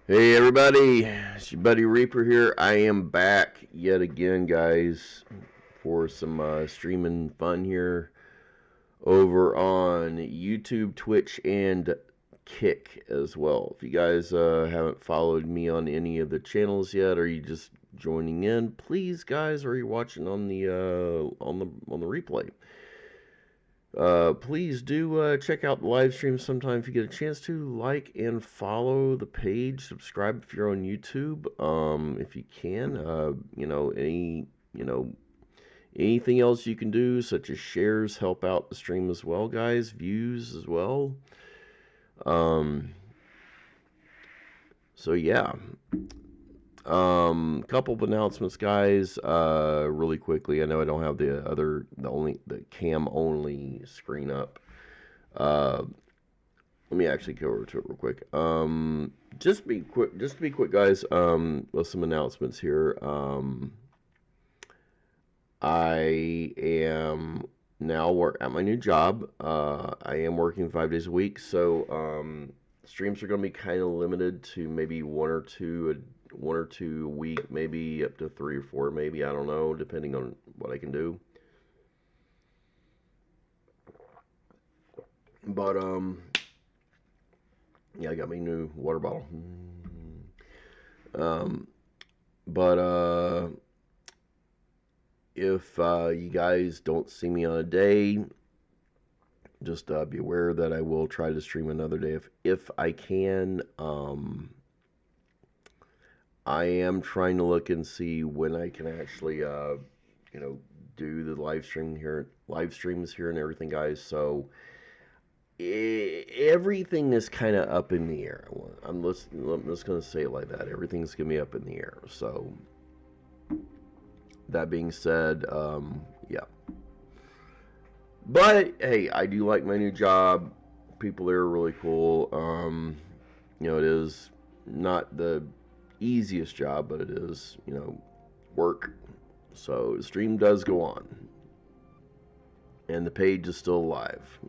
Hey everybody, it's your buddy Reaper here. I am back yet again, guys, for some streaming fun here over on YouTube, Twitch, and Kick as well. If you guys haven't followed me on any of the channels yet, or you just joining in, please, guys, or you watching on the replay? Please do check out the live stream sometime if you get a chance to. Like and follow the page. Subscribe if you're on YouTube. If you can, anything else you can do, such as shares, help out the stream as well, guys. Views as well. So yeah. Couple of announcements, guys. Really quickly. I know I don't have the cam only screen up. Let me actually go over to it real quick. Just to be quick, guys. With some announcements here. I am now at my new job. I am working 5 days a week, so streams are going to be kind of limited to maybe one or two a week, maybe up to 3 or 4, maybe, I don't know, depending on what I can do. But yeah, I got my new water bottle. But if you guys don't see me on a day, just be aware that I will try to stream another day if I can. I am trying to look and see when I can actually, do the live streams here and everything, guys. So everything is kind of up in the air. I'm just going to say it like that. Everything's going to be up in the air. So that being said, yeah. But hey, I do like my new job. People there are really cool. It is not the easiest job, but it is, work. So the stream does go on, and the page is still alive.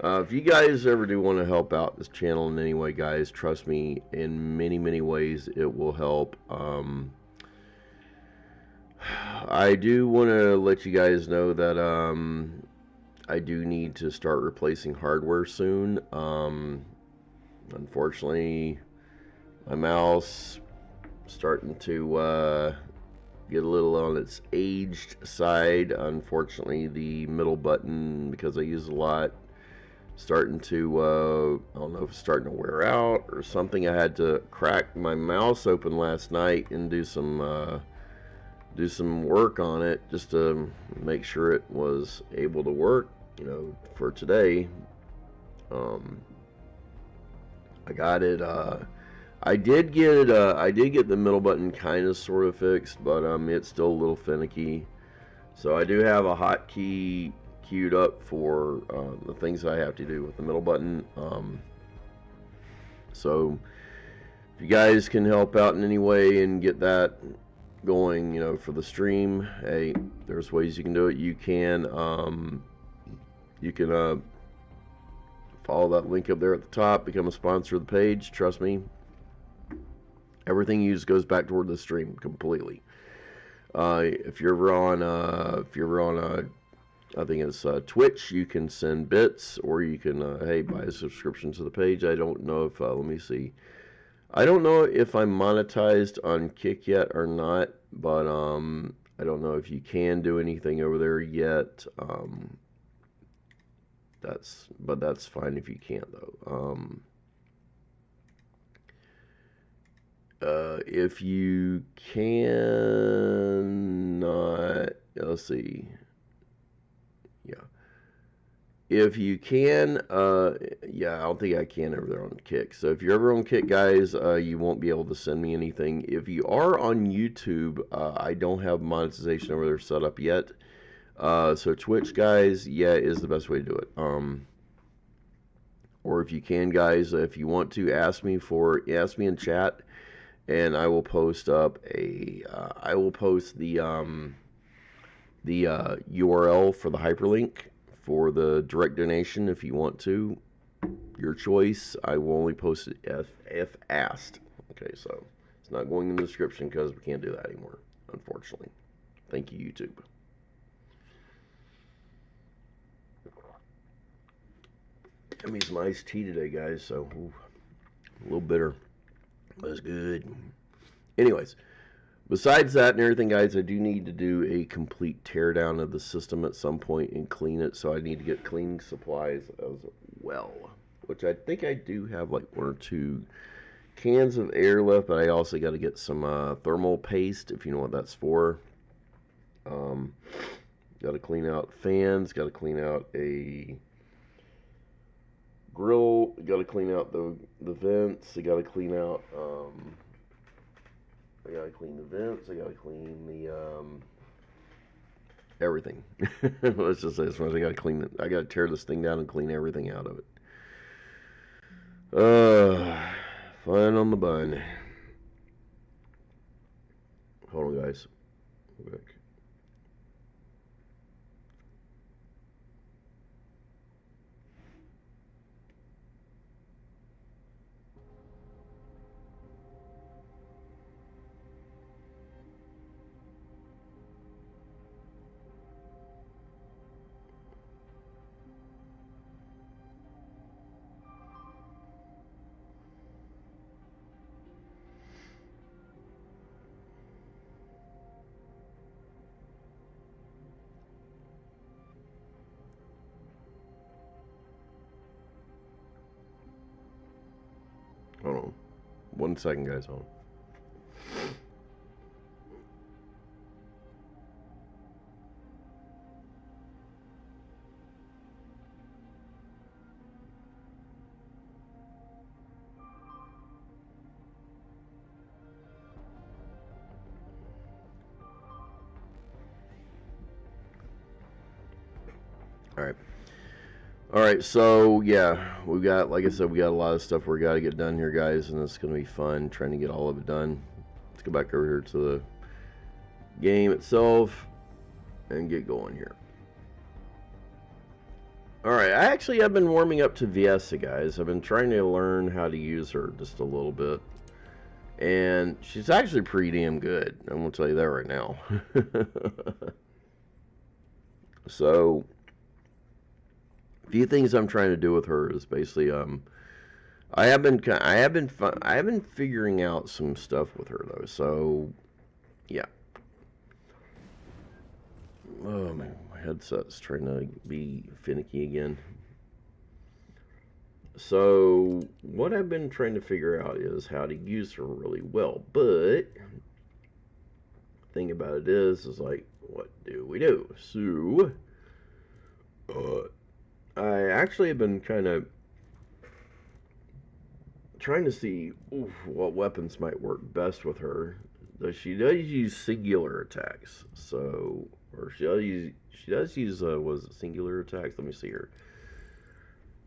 If you guys ever do want to help out this channel in any way, guys, trust me, in many, many ways it will help. I do want to let you guys know that I do need to start replacing hardware soon. Unfortunately, my mouse starting to get a little on its aged side. Unfortunately, the middle button, because I use a lot, starting to I don't know if it's starting to wear out or something. I had to crack my mouse open last night and do some work on it just to make sure it was able to work, for today. I got it. I did get the middle button kind of sort of fixed, but it's still a little finicky. So I do have a hotkey queued up for the things I have to do with the middle button. So if you guys can help out in any way and get that going, for the stream, hey, there's ways you can do it. You can follow that link up there at the top, become a sponsor of the page. Trust me, everything you use goes back toward the stream completely. If you're ever on I think it's Twitch, you can send bits, or you can buy a subscription to the page. I don't know if let me see. I don't know if I'm monetized on Kick yet or not, but I don't know if you can do anything over there yet. That's fine if you can't, though. If you cannot, let's see. Yeah. If you can, yeah, I don't think I can over there on Kick. So if you're ever on Kick, guys, you won't be able to send me anything. If you are on YouTube, I don't have monetization over there set up yet. So Twitch, guys, yeah, is the best way to do it. Or if you can, guys, if you want to ask me in chat, and I will post up the URL for the hyperlink for the direct donation if you want to. Your choice. I will only post it if asked. Okay, so it's not going in the description because we can't do that anymore, unfortunately. Thank you, YouTube. I made some iced tea today, guys, so a little bitter, but it's good. Anyways, besides that and everything, guys, I do need to do a complete teardown of the system at some point and clean it, so I need to get cleaning supplies as well, which I think I do have like 1 or 2 cans of air left, but I also got to get some thermal paste, if you know what that's for. Got to clean out fans, got to clean out a grill, got to clean out the vents, I got to clean out, I got to clean the vents, I got to clean the, everything. Let's just say as much. I got to clean it. I got to tear this thing down and clean everything out of it. Fun on the bun. Hold on, guys. Back. Hold on. 1 second, guys. Hold on. All right, so yeah, we got, like I said, we got a lot of stuff we got to get done here, guys, and it's going to be fun trying to get all of it done. Let's go back over here to the game itself and get going here. All right, I've been warming up to Viessa, guys. I've been trying to learn how to use her just a little bit, and she's actually pretty damn good. I'm going to tell you that right now. So, a few things I'm trying to do with her is basically, I have been figuring out some stuff with her though. So, yeah. Oh man, my headset's trying to be finicky again. So, what I've been trying to figure out is how to use her really well. But, the thing about it is like, what do we do? So, I actually have been kind of trying to see what weapons might work best with her. She does use singular attacks, so, or she does use was it singular attacks? Let me see here.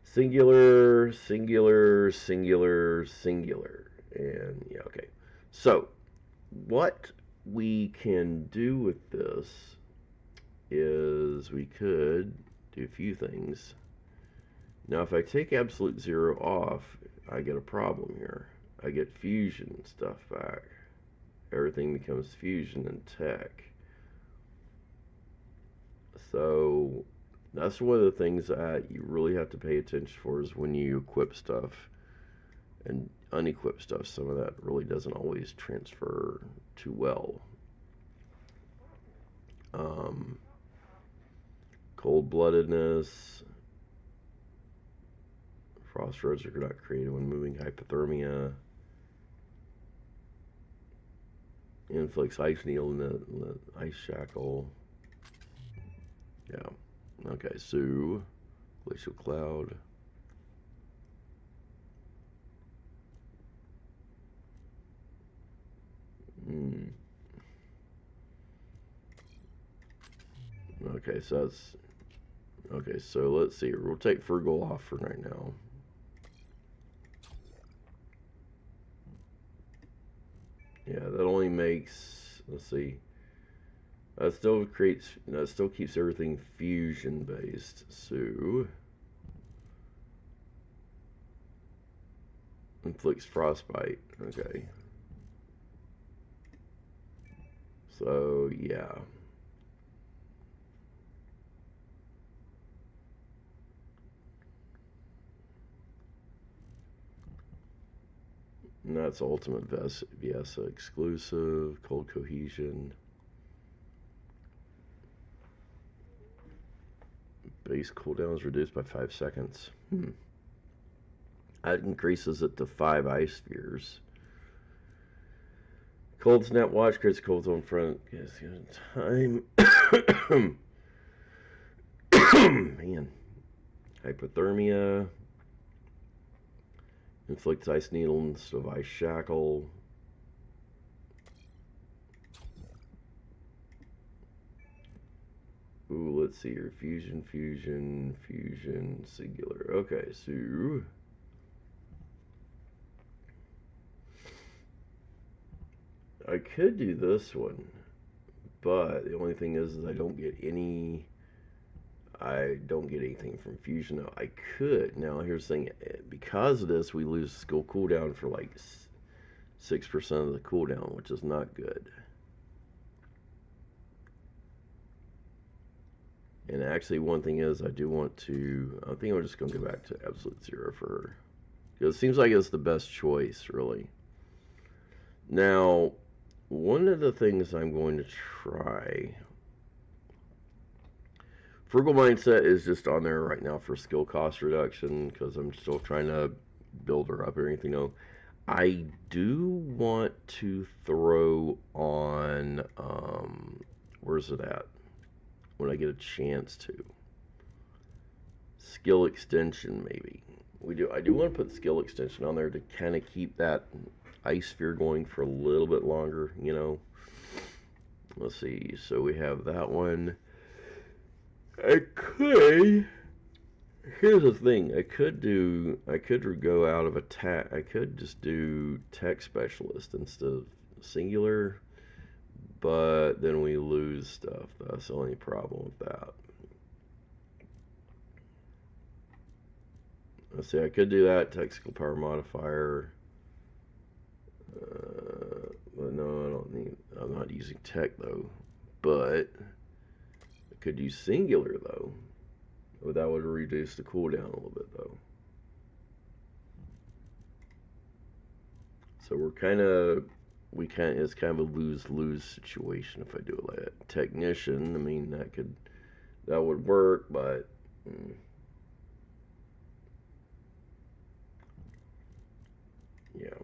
Singular, singular, singular, singular, and yeah, okay. So, what we can do with this is we could do a few things. Now, if I take absolute zero off, I get a problem here. I get fusion stuff back. Everything becomes fusion and tech. So, that's one of the things that you really have to pay attention for is when you equip stuff and unequip stuff. Some of that really doesn't always transfer too well. Cold-bloodedness. Frost rods are not created when moving. Hypothermia. Inflicts ice needle in the ice shackle. Yeah. Okay, so glacial cloud. Okay, so that's okay. So let's see. We'll take Frugal off for right now. Yeah, that only makes, let's see, that still keeps everything fusion based. So Inflicts frostbite. Okay. So, yeah. And that's Ultimate Viesa exclusive. Cold Cohesion. Base cooldown is reduced by 5 seconds. That increases it to 5 ice spheres. Cold Snap Watch creates cold zone front. Yes, time. Man. Hypothermia. Inflicts ice needle instead of ice shackle. Ooh, let's see here. Fusion, singular. Okay, so I could do this one, but the only thing is I don't get anything from fusion. Now I could. Now here's the thing. Because of this, we lose skill cooldown for like 6% of the cooldown, which is not good. And actually, one thing is, I do want to. I think I'm just going to go back to absolute 0 for her, because it seems like it's the best choice, really. Now, one of the things I'm going to try. Frugal Mindset is just on there right now for skill cost reduction, because I'm still trying to build her up or anything else. I do want to throw on. Where's it at? When I get a chance to. Skill extension, maybe. I do want to put skill extension on there to kind of keep that ice sphere going for a little bit longer, you know. Let's see. So we have that one. Here's the thing. I could go out of attack. I could just do tech specialist instead of singular. But then we lose stuff. That's the only problem with that. Let's see, I could do that. Technical power modifier. But no, I don't need. I'm not using tech though. But I could use singular though. But that would reduce the cooldown a little bit though. So it's kind of a lose-lose situation if I do it like that. Technician, I mean, that would work, but yeah.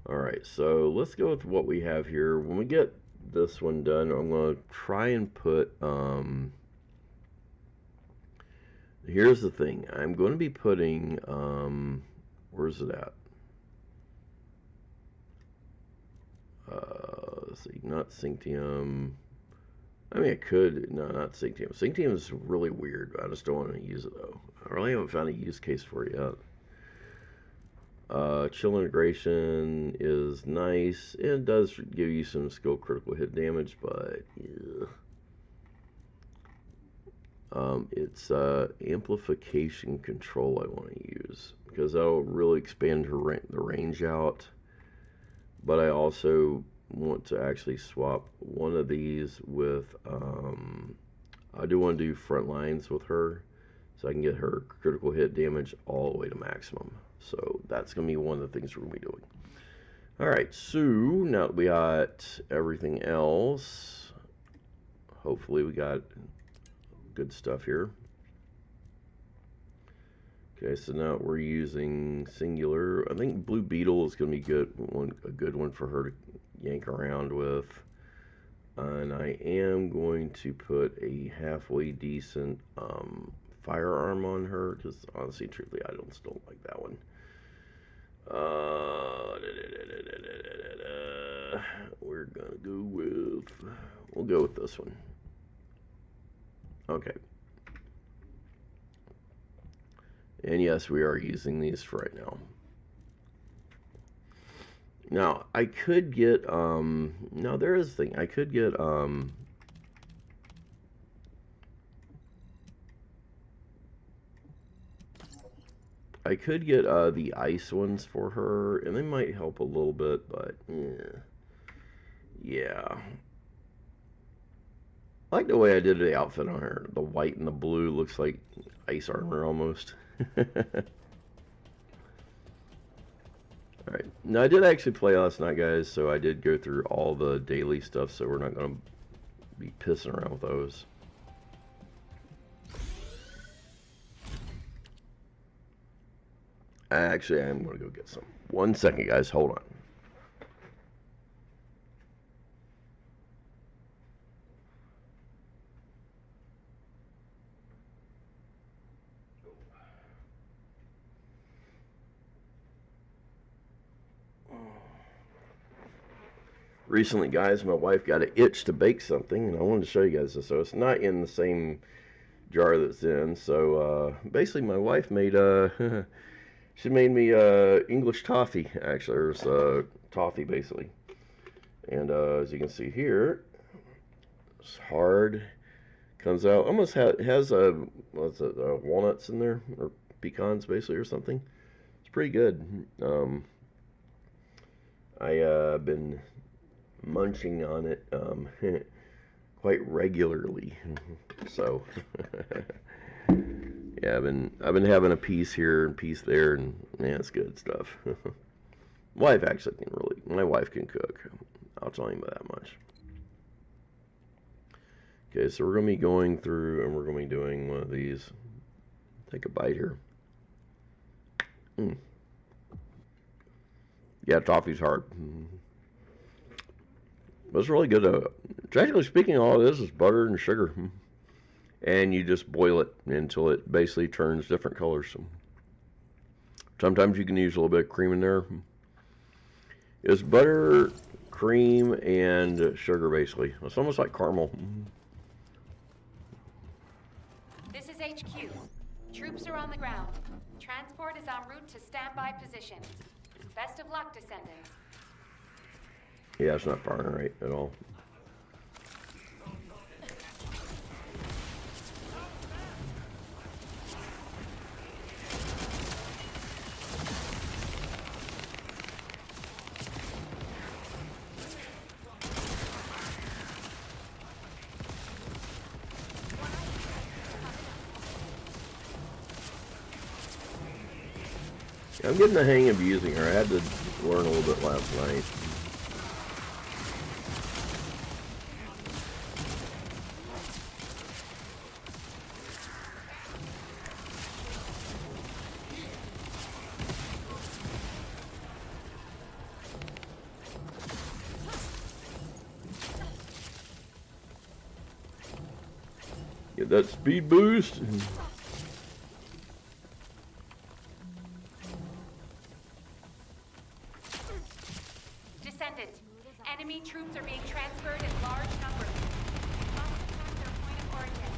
Alright, so let's go with what we have here. When we get this one done, I'm going to try and put, here's the thing. I'm going to be putting, where's it at? Let's see, not Synctium. I mean, I could. No, not Synctium. Synctium is really weird. I just don't want to use it, though. I really haven't found a use case for it yet. Chill integration is nice. It does give you some skill critical hit damage, but yeah. It's amplification control I want to use, because that'll really expand the range out. But I also want to actually swap one of these with, I do want to do front lines with her, so I can get her critical hit damage all the way to maximum. So that's going to be one of the things we're going to be doing. Alright, so now that we got everything else, hopefully we got good stuff here. Okay, so now we're using singular. I think Blue Beetle is going to be a good one for her to yank around with. And I am going to put a halfway decent firearm on her, because honestly, truthfully, I still don't like that one. We're gonna we'll go with this one. Okay. And yes, we are using these for right now. Now, I could get, now there is a thing. I could get, I could get the ice ones for her, and they might help a little bit, but yeah. I like the way I did the outfit on her. The white and the blue looks like ice armor almost. Alright, now I did actually play last night, guys, so I did go through all the daily stuff, so we're not going to be pissing around with those. Actually, I'm going to go get some. 1 second, guys, hold on. Recently, guys, my wife got an itch to bake something, and I wanted to show you guys this. So it's not in the same jar that's in. So basically, my wife made she made me English toffee. Actually, there's toffee basically, and as you can see here, it's hard. Comes out almost has what's it, walnuts in there or pecans basically or something. It's pretty good. I been munching on it quite regularly, so yeah, I've been having a piece here and piece there, and man, it's good stuff. Wife actually can my wife can cook. I'll tell you that much. Okay, so we're gonna be going through and we're gonna be doing one of these. Take a bite here. Yeah, toffee's hard. But it's really good. Generally speaking, all of this is butter and sugar. And you just boil it until it basically turns different colors. So sometimes you can use a little bit of cream in there. It's butter, cream, and sugar basically. It's almost like caramel. This is HQ. Troops are on the ground. Transport is en route to standby position. Best of luck, descendants. Yeah, it's not firing right at all. I'm getting the hang of using her. I had to learn a little bit last night. Get that speed boost. Descendants, enemy troops are being transferred in large numbers. Must attack their point of origin.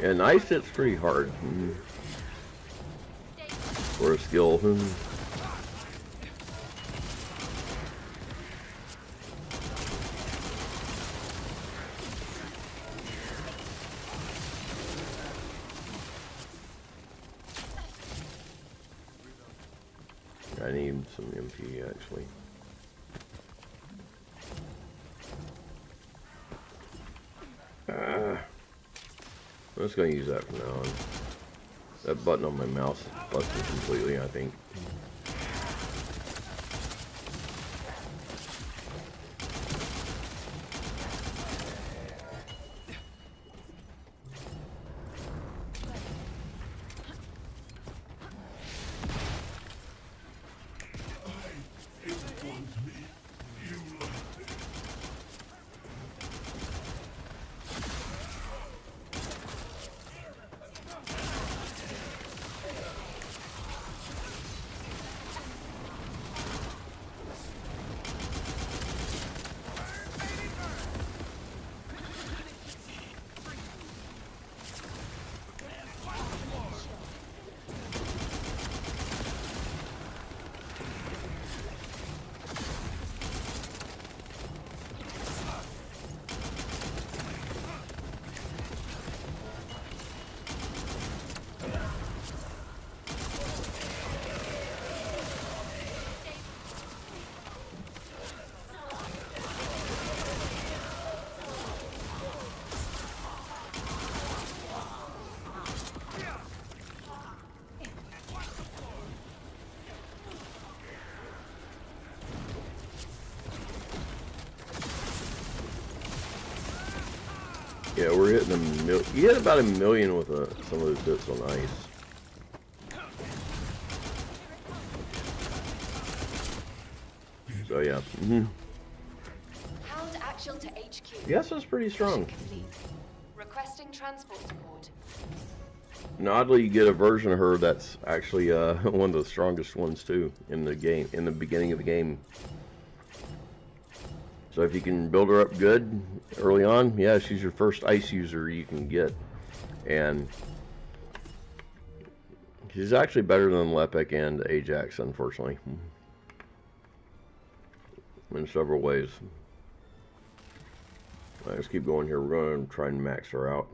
And ice hits pretty hard for a skill. I need some MP actually. I'm just gonna use that from now on. That button on my mouse is busted completely, I think. Yeah, we're hitting a million. You hit about a million with some of those bits on ice. So yeah. Hound actual to HQ. Yes, it's pretty strong. Requesting transport support. And oddly, you get a version of her that's actually one of the strongest ones too in the game, in the beginning of the game. So if you can build her up good early on, yeah, she's your first ice user you can get. And she's actually better than Lepek and Ajax, unfortunately. In several ways. Alright, let's keep going here. We're going to try and max her out.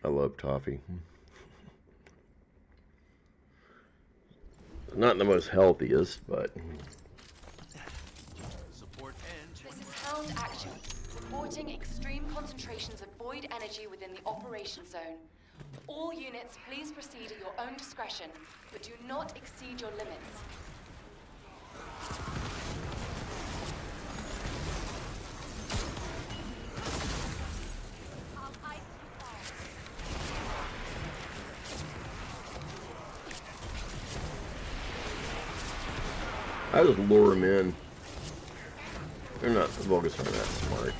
I love toffee. Not the most healthiest, but... This is Hound Action, reporting extreme concentrations of void energy within the operation zone. All units, please proceed at your own discretion, but do not exceed your limits. I just lure them in. They're not, the Vulgus aren't that smart.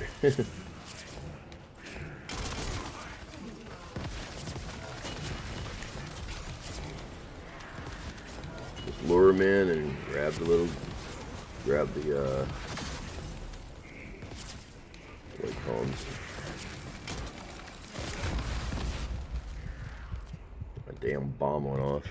Just lure them in and grab the what do you call them? A damn bomb went off.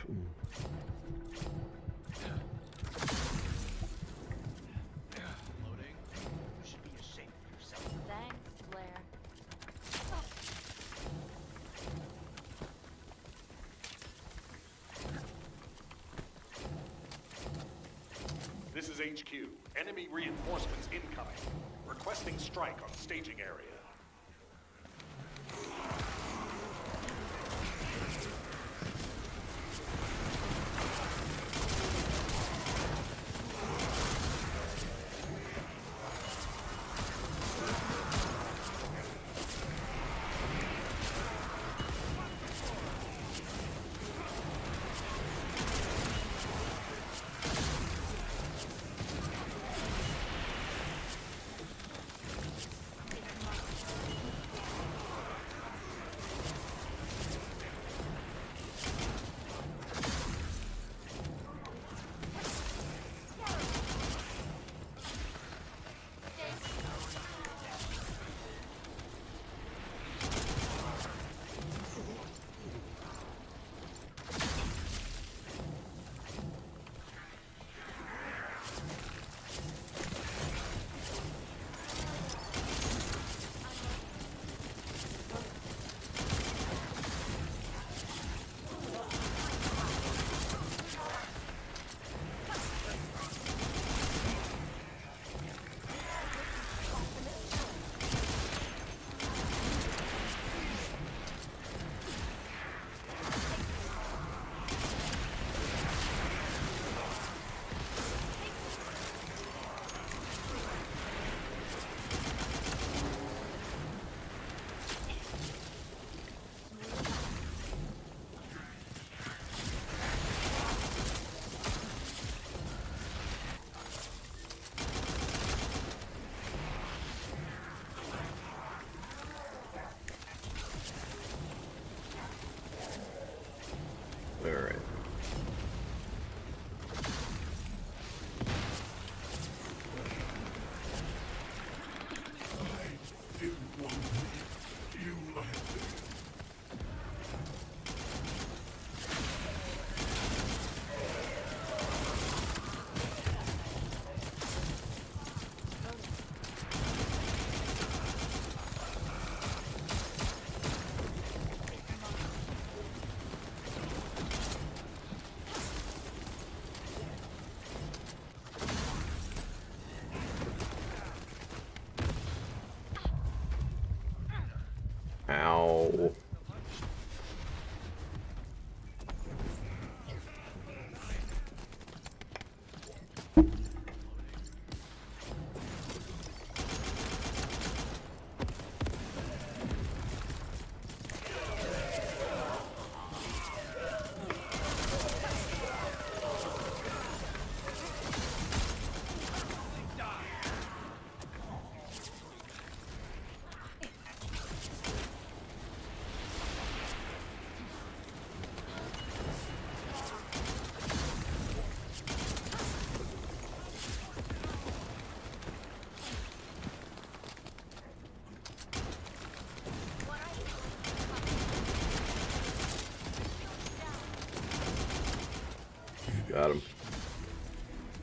This is HQ. Enemy reinforcements incoming. Requesting strike on staging area.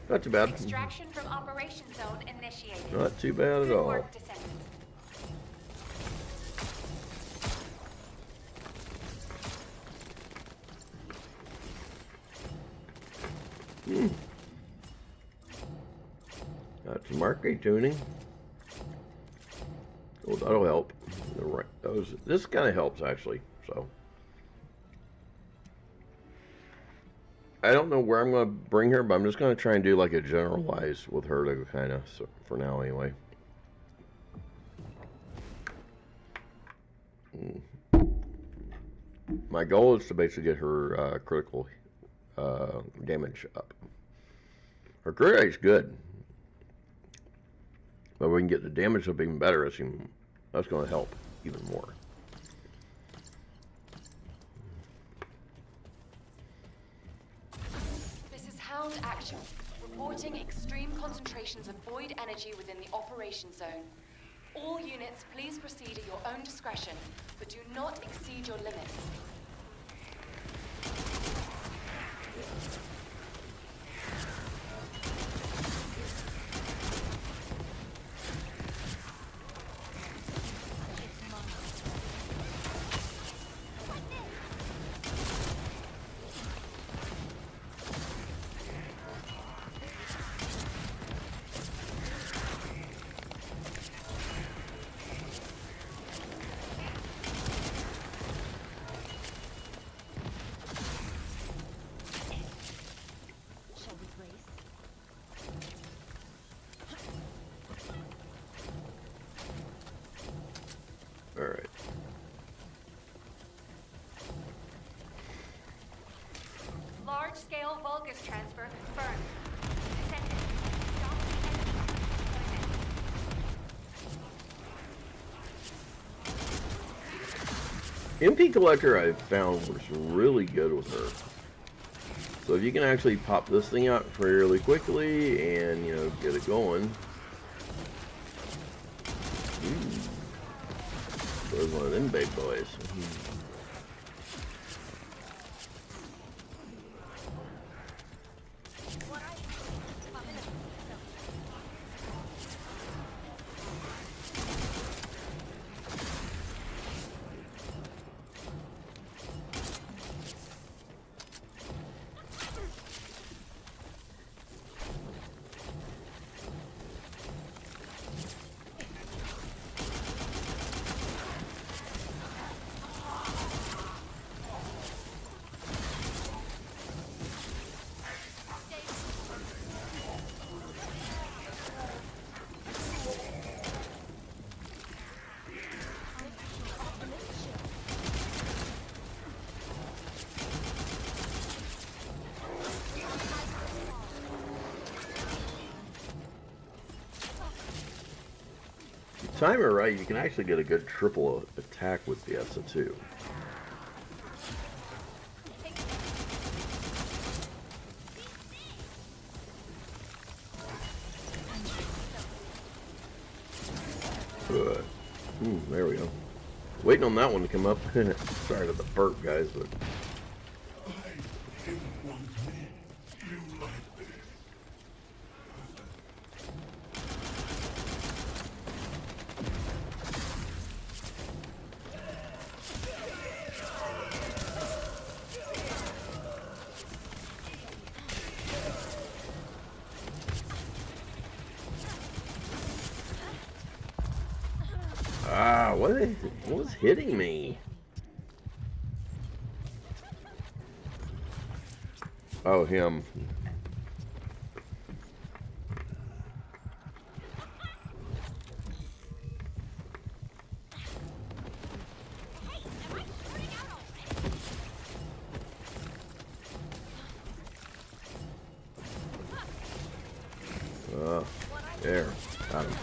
Not too bad. Extraction from operation zone initiated. Not too bad at Good all. work, Descendant. Got some marquee tuning. Oh, that'll help. This kind of helps actually. So I don't know where I'm going to bring her, but I'm just going to try and do like a generalized with her to kind of, so for now anyway. My goal is to basically get her critical damage up. Her crit rate's good, but we can get the damage up even better. That's going to help even more. This is Hound Action, reporting extreme concentrations of void energy within the operation zone. All units, please proceed at your own discretion, but do not exceed your limits. Alright. Large-scale Vulgus transfer confirmed. Descendant, stop the enemy deployment. MP Collector I found was really good with her. So if you can actually pop this thing out fairly quickly and, you know, get it going. There's one of them big boys. Time it right, you can actually get a good triple attack with the ESA-2. Good. There we go. Waiting on that one to come up. Sorry to the burp, guys, but what was hitting me? Oh, him. There. Got him.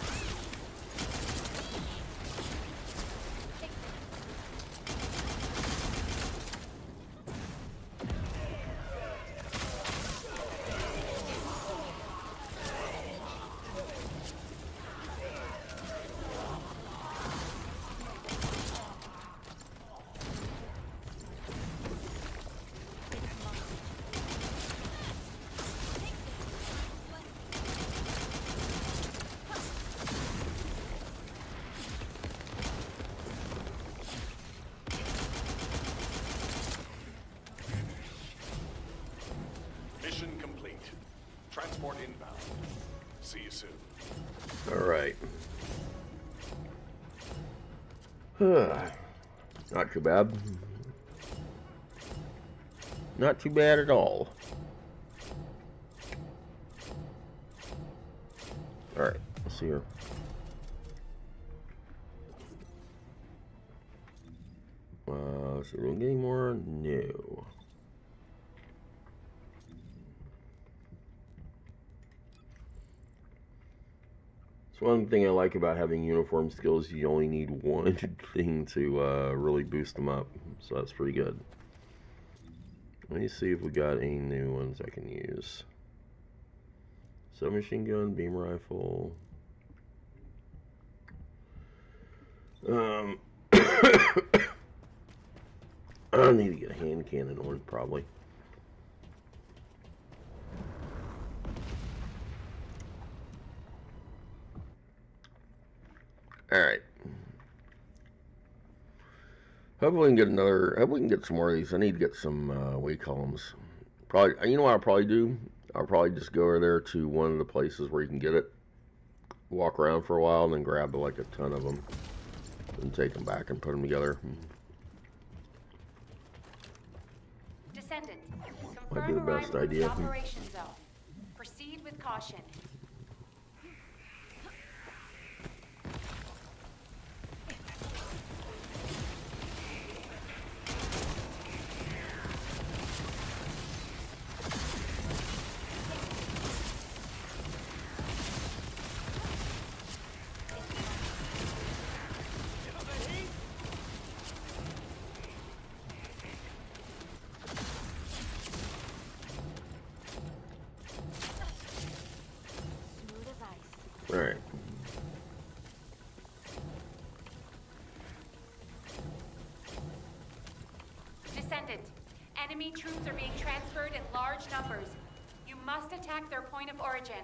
Transport inbound. See you soon. All right. Not too bad. Not too bad at all. All right, let's see here. So we're getting more? No. So one thing I like about having uniform skills, you only need one thing to really boost them up. So that's pretty good. Let me see if we got any new ones I can use. Submachine gun, beam rifle. I need to get a hand cannon one, probably. Alright. Hope we can get another. Hope we can get some more of these. I need to get some, what do you call them? Probably, you know what I'll probably do? I'll probably just go over there to one of the places where you can get it. Walk around for a while and then grab like a ton of them. And take them back and put them together. Descendant, Might be the confirm best arrival in the idea. operation zone. Proceed with caution. Smooth as ice. Alright. Descendant, enemy troops are being transferred in large numbers. You must attack their point of origin.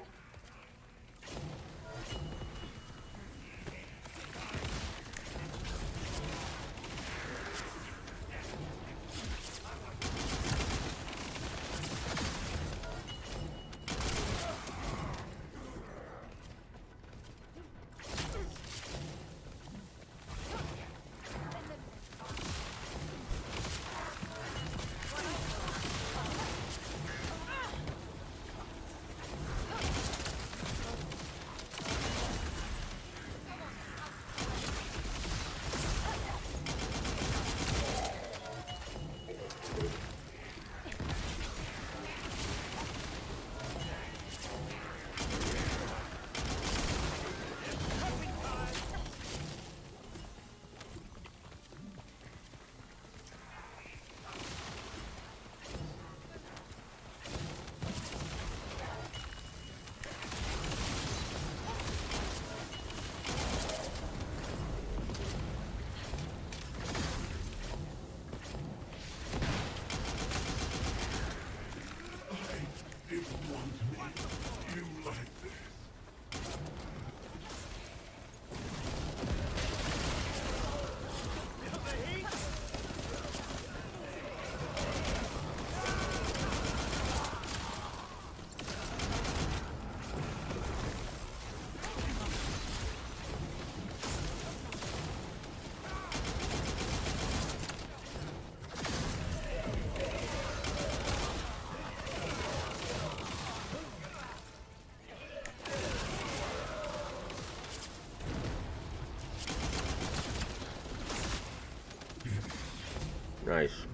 Nice.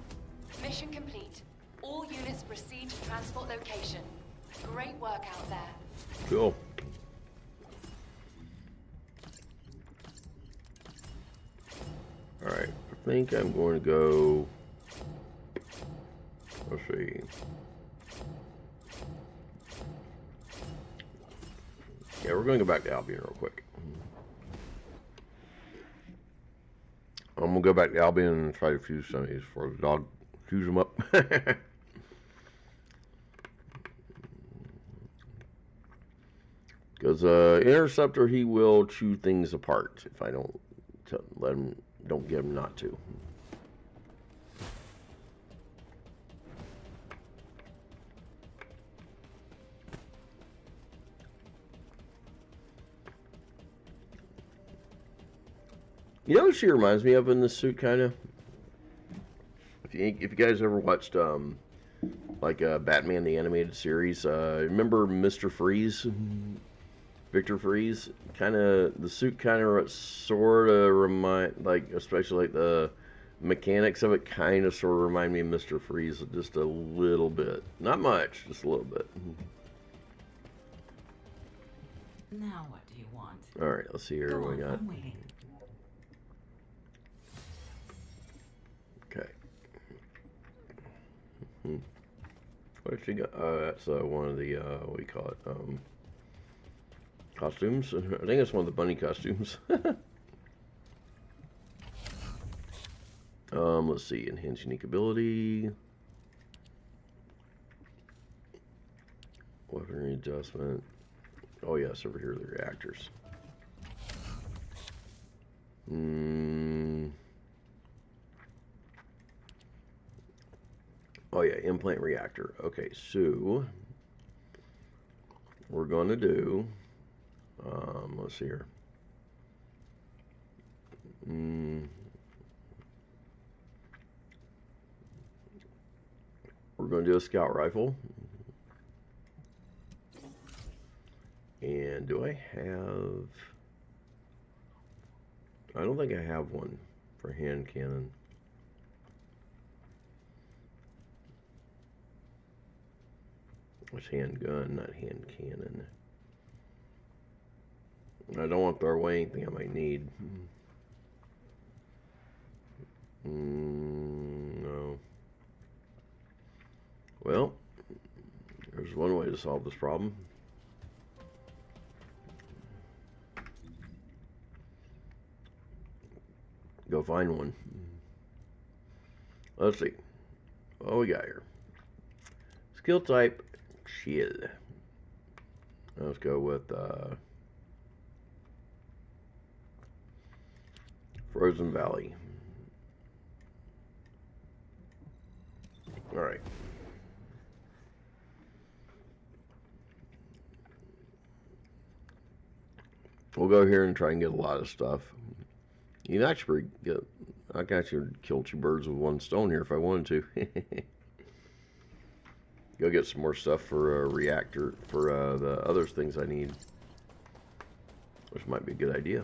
Mission complete. All units proceed to transport location. Great work out there. Cool. Alright, I think I'm going to go. Let's see. Yeah, we're going to go back to Albion real quick. I'm going to go back to Albion and try to fuse some of these before the dog chews them up. Because Interceptor, he will chew things apart if I don't don't get him not to. You know what she reminds me of in this suit, kind of? If you guys ever watched, like, Batman the Animated Series, remember Mr. Freeze? Victor Freeze? Kind of, the suit kind of sort of remind, like, especially like the mechanics of it kind of sort of remind me of Mr. Freeze just a little bit. Not much, just a little bit. Now what do you want? Alright, let's see here Go what on, we got. I'm waiting. Okay. What she got? That's one of the, what do you call it? Costumes? I think it's one of the bunny costumes. Let's see. Enhance unique ability. Weaponry adjustment. Oh, yes, over here, the reactors. Oh, yeah, implant reactor. Okay, so we're going to do, let's see here. We're going to do a scout rifle. And do I have... I don't think I have one for hand cannon. It's handgun, not hand cannon. I don't want to throw away anything I might need. No. Well, there's one way to solve this problem. Go find one. Let's see. What we got here? Skill type, chill. Let's go with Frozen Valley. All right. We'll go here and try and get a lot of stuff. You can actually get, I can actually kill 2 birds with 1 stone here if I wanted to. Go get some more stuff for a reactor, for the other things I need. Which might be a good idea.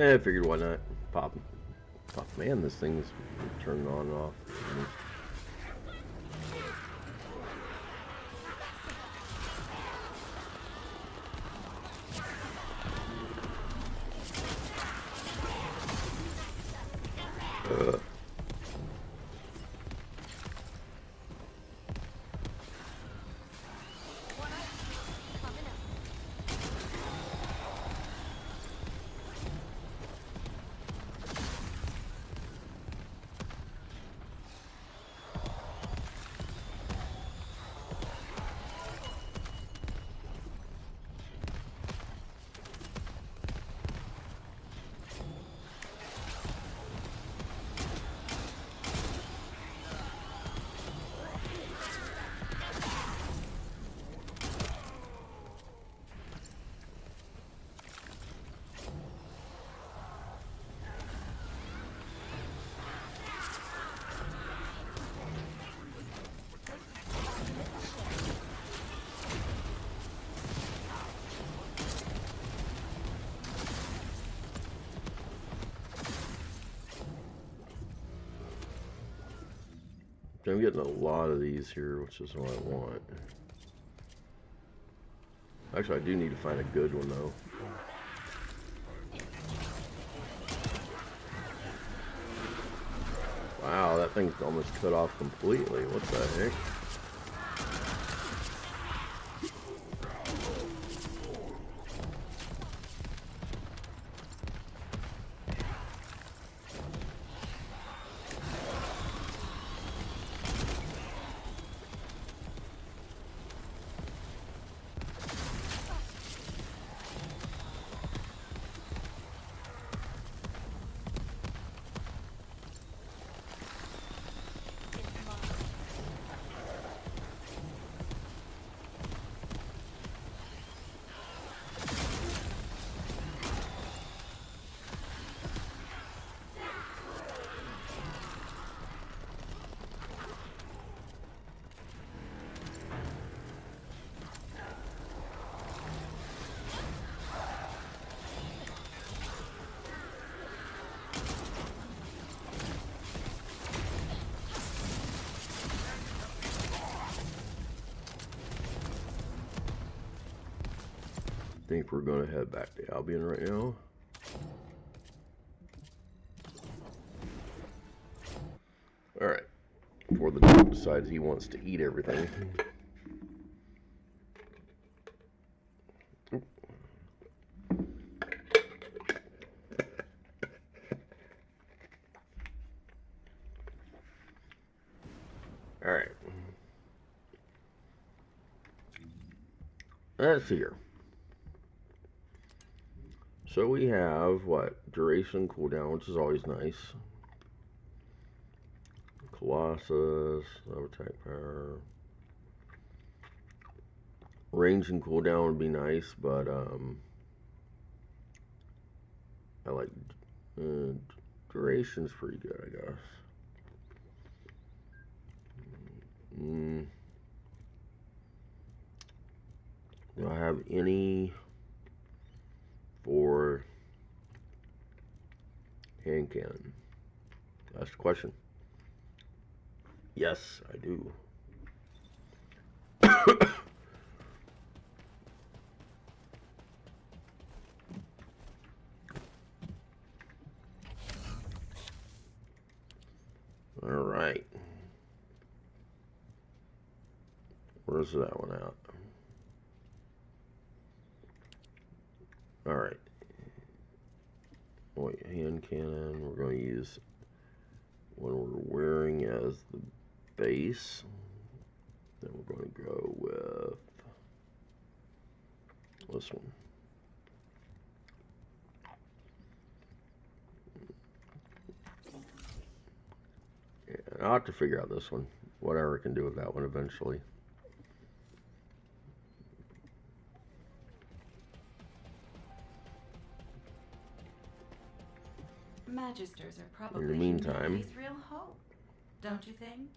I figured why not. Pop. Man, this thing's turning on and off. I'm getting a lot of these here, which is what I want. Actually, I do need to find a good one, though. Wow, that thing's almost cut off completely. What the heck? I think we're going to head back to Albion right now. Alright. Before the dog decides he wants to eat everything. Alright. Let's see here. So we have, what, duration cooldown, which is always nice. Colossus, low attack power. Range and cooldown would be nice, but I like duration's pretty good, I guess. Do I have any for hand cannon? That's the question. Yes, I do. All right. Where's that one at? All right. Wait, hand cannon. We're going to use when we're wearing as the base. Then we're going to go with this one. Yeah, I'll have to figure out this one. Whatever I can do with that one eventually. Magisters are probably In the meantime, humanity's real hope, don't you think?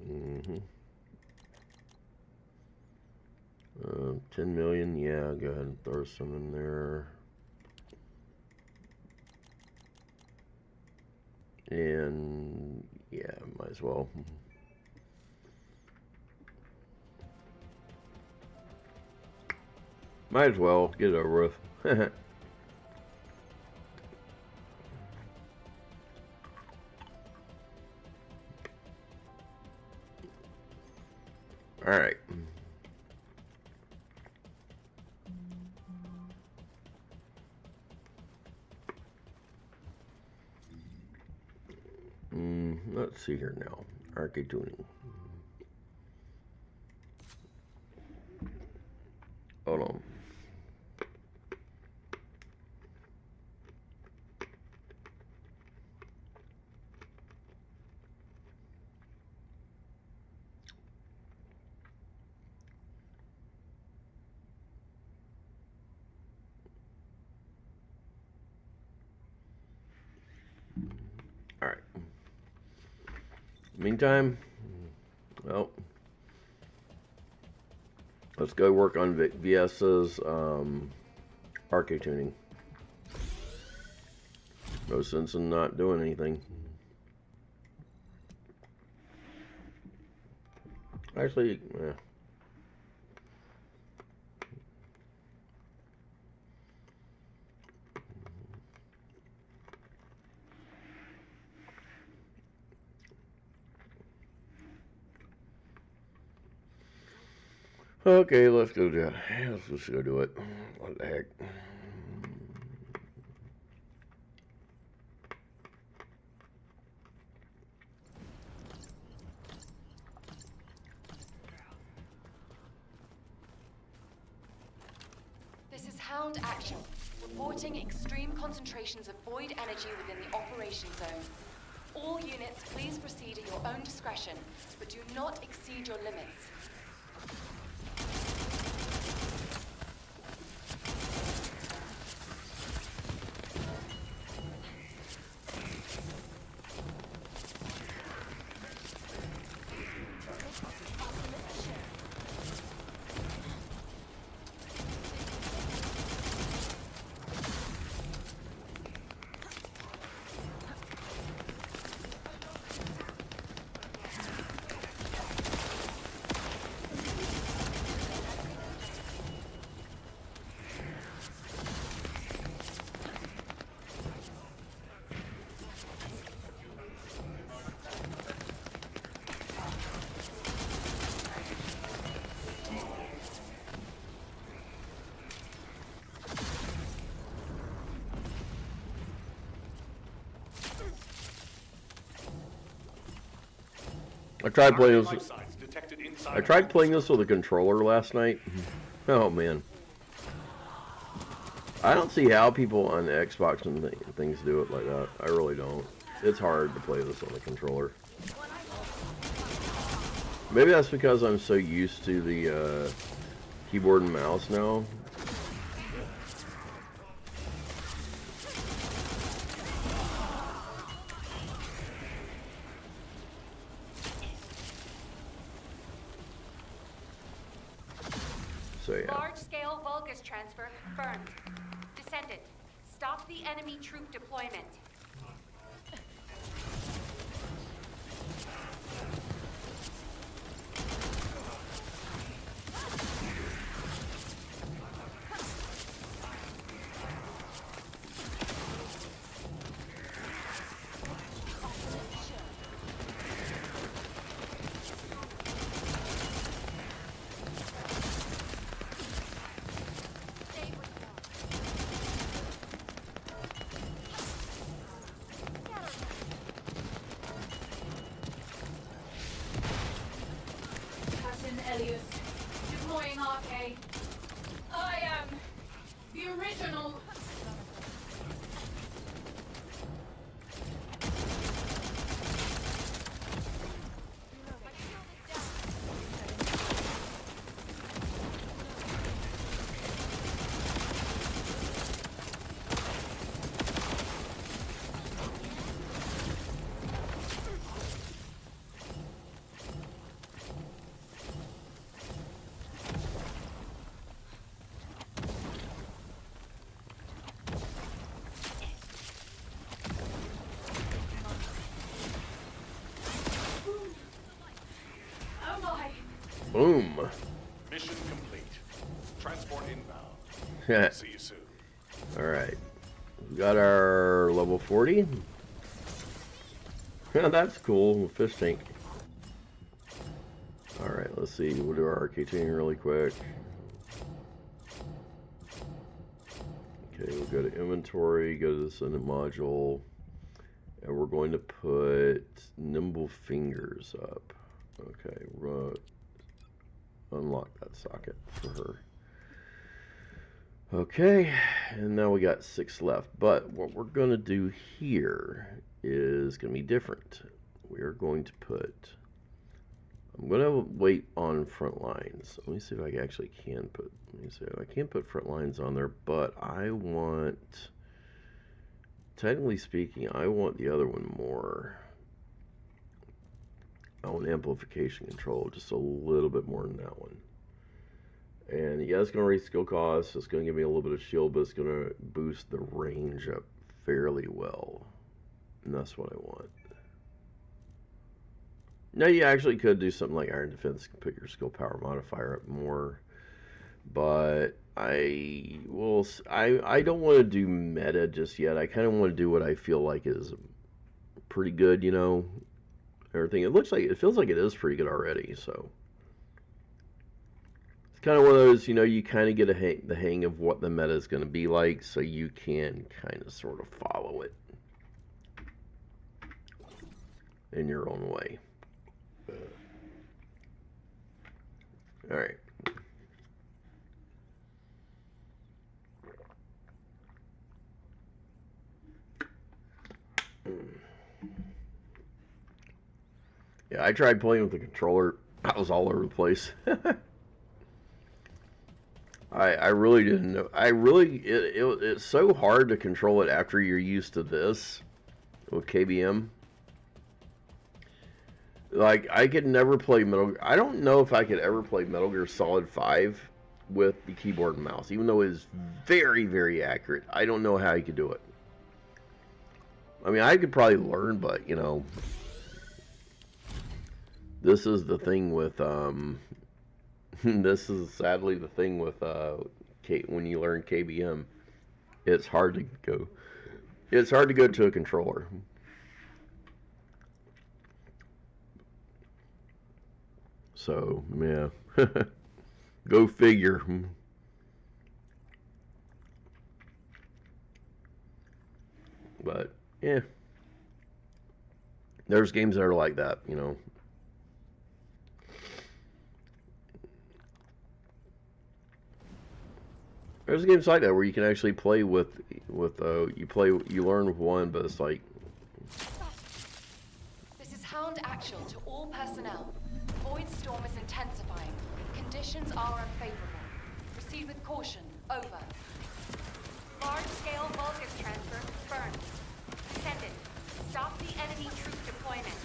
Mm-hmm. 10 million, yeah, go ahead and throw some in there. And yeah, might as well. Might as well get it over with. All right. Let's see here now. Arcade tuning. Hold on. All right. Meantime, well, let's go work on VS's arcade tuning. No sense in not doing anything. Actually, okay, let's go do it. Let's just go do it. What the heck? This is Hound Action, reporting extreme concentrations of void energy within the operation zone. All units, please proceed at your own discretion, but do not exceed your limits. I tried playing this with a controller last night. Oh man, I don't see how people on the Xbox and things do it like that. I really don't. It's hard to play this on the controller. Maybe that's because I'm so used to the keyboard and mouse now. So, yeah. Large-scale Vulgus transfer confirmed. Descendant, stop the enemy troop deployment. Elias, deploying arcade. I am the original. Boom. Mission complete. Transport inbound. See you soon. Alright. We got our level 40. Yeah, that's cool. Fish tank. Alright, let's see. We'll do our arcade tuning really quick. Okay, we'll go to inventory, go to the Ascendant module, and we're going to put nimble fingers up. Okay, we're going to unlock that socket for her. Okay, and now we got 6 left, but what we're going to do here is going to be different. We are going to put, I'm going to wait on front lines. Let me see if I actually can put, let me see if I can put front lines on there, but I want, technically speaking, I want the other one more. I want amplification control just a little bit more than that one. And yeah, it's going to raise skill costs, it's going to give me a little bit of shield, but it's going to boost the range up fairly well. And that's what I want. Now you actually could do something like Iron Defense, put your skill power modifier up more. But I don't want to do meta just yet. I kind of want to do what I feel like is pretty good, you know. Everything. It feels like it is pretty good already, so. It's kind of one of those, you know, you kind of get the hang of what the meta is going to be like, so you can kind of sort of follow it in your own way. All right. Yeah, I tried playing with the controller. I was all over the place. I really didn't know. It's so hard to control it after you're used to this with KBM. Like, I could never play I don't know if I could ever play Metal Gear Solid 5 with the keyboard and mouse, even though it is very, very accurate. I don't know how you could do it. I mean, I could probably learn, but, you know, this is the thing with, this is sadly the thing with, when you learn KBM, it's hard to go to a controller. So, yeah. Go figure. But, yeah. There's games that are like that, you know. There's games like that where you can actually play with you learn with one, but it's like. This is Hound Actual to all personnel. Void storm is intensifying. Conditions are unfavorable. Proceed with caution. Over. Large-scale voltage transfer confirmed. Send it. Stop the enemy troop deployment.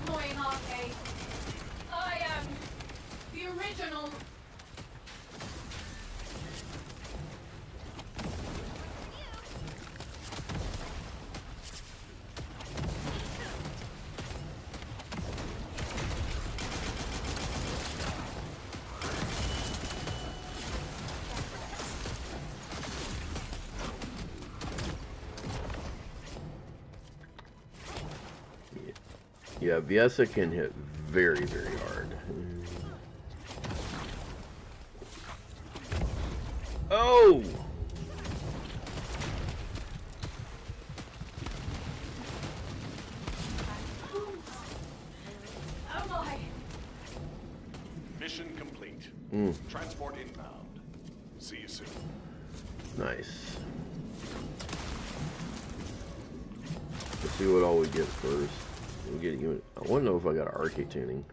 Deploying arcade. I am the original. Yeah, Viesa can hit very, very hard. Oh! Oh my! Mission complete. Transport inbound. See you soon. Nice. Let's see what all we get first. We'll get you. I want to know if I got arcade tuning.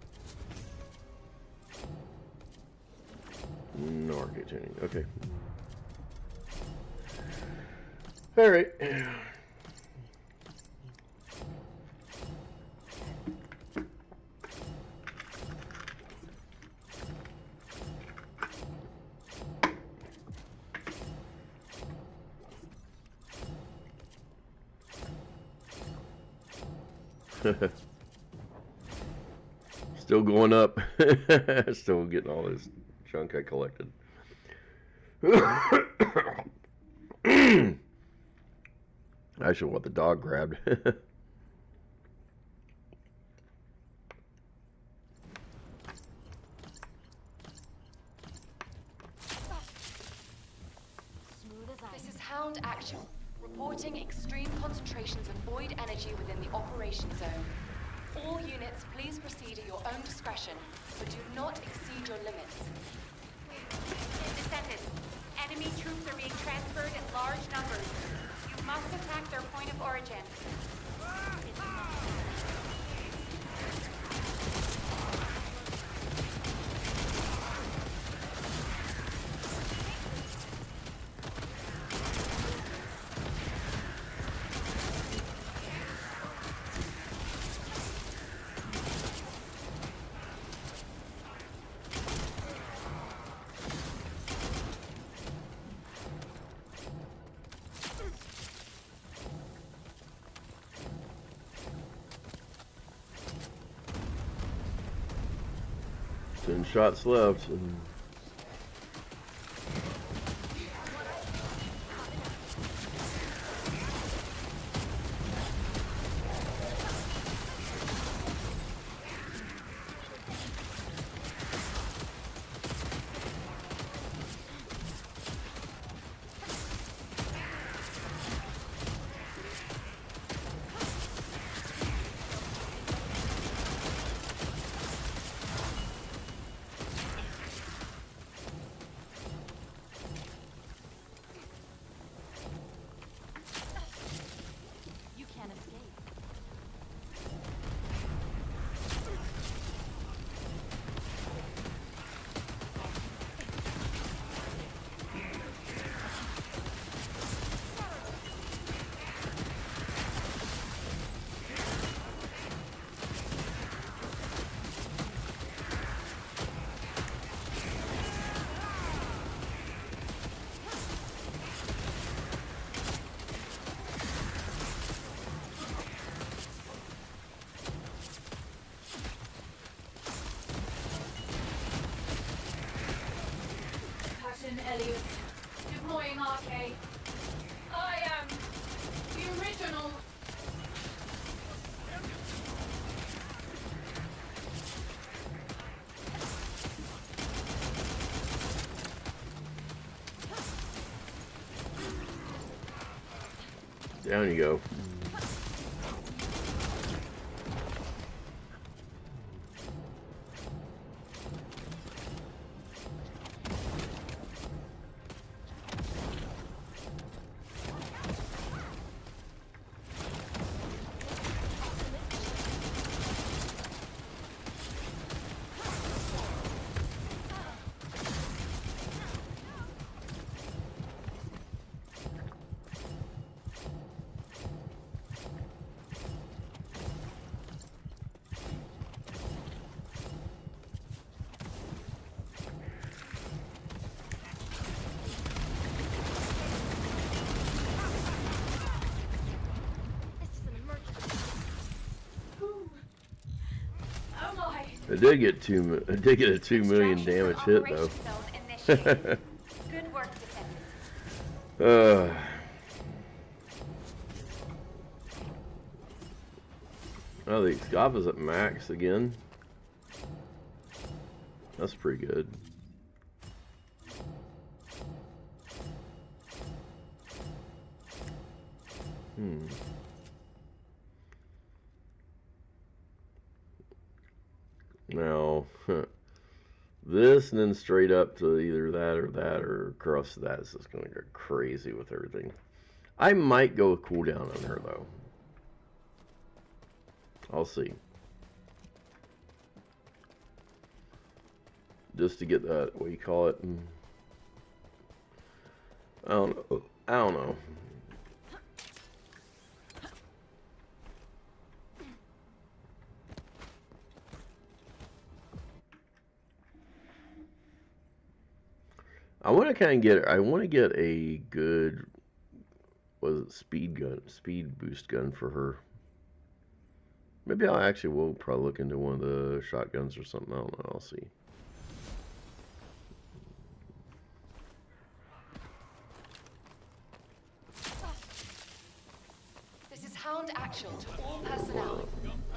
No arcade tuning. Okay. All right. Still going up. Still getting all this junk I collected. Actually, what the dog grabbed. This is Hound Actual, reporting extreme concentrations of void energy within the operation zone. All units, please proceed at your own discretion, but do not exceed your limits. Descendant, enemy troops are being transferred in large numbers. You must attack their point of origin. Ten shots left. You can't escape. Captain Elliot, deploying arcade. I am the original. Down you go. Oh my! I did get I did get a 2 million damage hit though. Operation zone initiated. Good work, Descendant. Oh, the Excava's at max again. That's pretty good. Now, this and then straight up to either that or across that is just going to go crazy with everything. I might go a cooldown on her though. I'll see. Just to get that, what do you call it? I don't know. I don't know. I want to kind of get. I want to get a good, was it speed boost gun for her. Maybe I actually will probably look into one of the shotguns or something. I don't know. I'll see. This is Hound Actual to all personnel.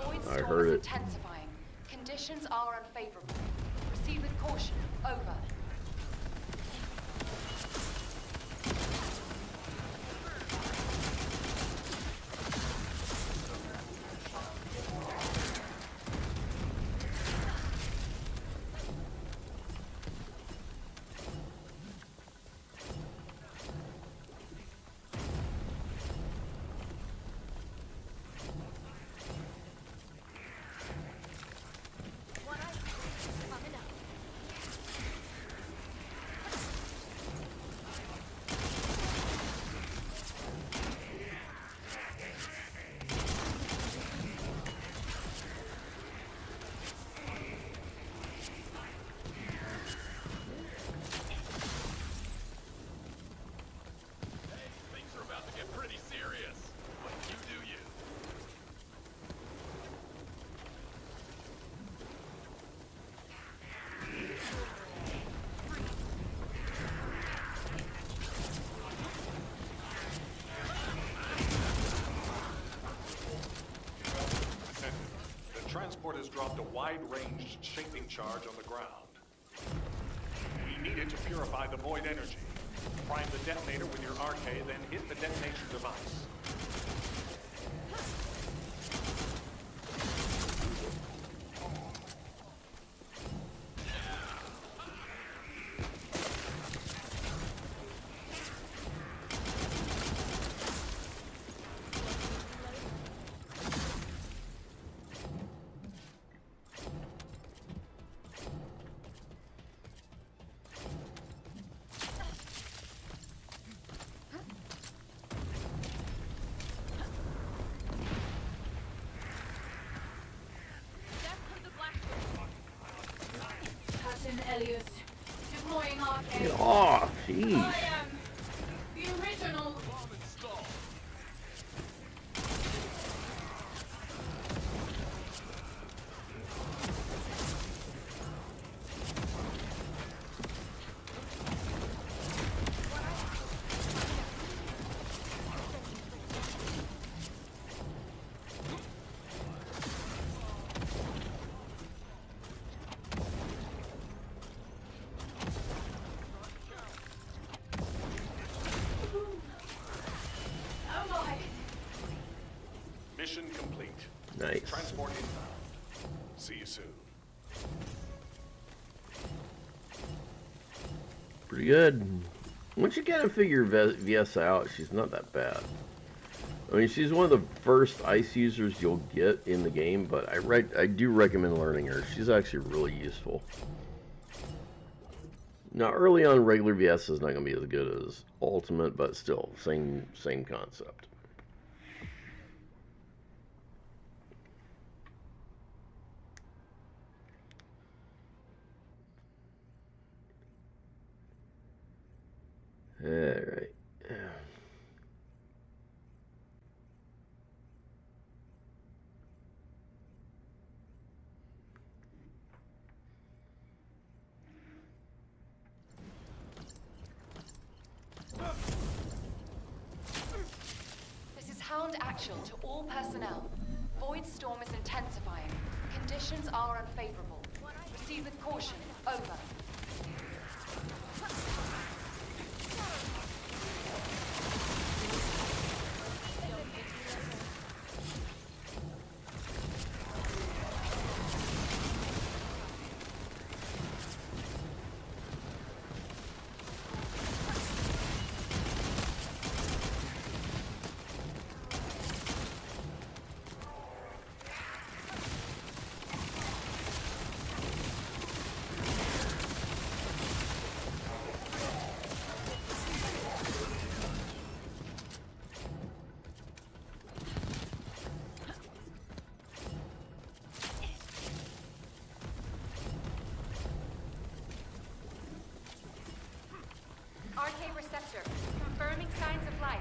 Void I storm heard is it. intensifying. Conditions are unfavorable. Proceed with caution. Over. Transport has dropped a wide-ranged shaping charge on the ground. We need it to purify the void energy. Prime the detonator with your arcade, then hit the detonation device. Elias, deploying arcade. Get off! Jeez. I am the original. Mission complete. Nice. Transport inbound. See you soon. Pretty good. Once you kind of figure VS out, she's not that bad. I mean, she's one of the first ice users you'll get in the game, but I do recommend learning her. She's actually really useful. Now, early on, regular VS is not going to be as good as Ultimate, but still, same concept. All right. This is Hound Actual to all personnel. Void storm is intensifying. Conditions are unfavorable. Proceed with caution. Over. RK receptor, confirming signs of life.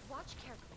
Watch carefully.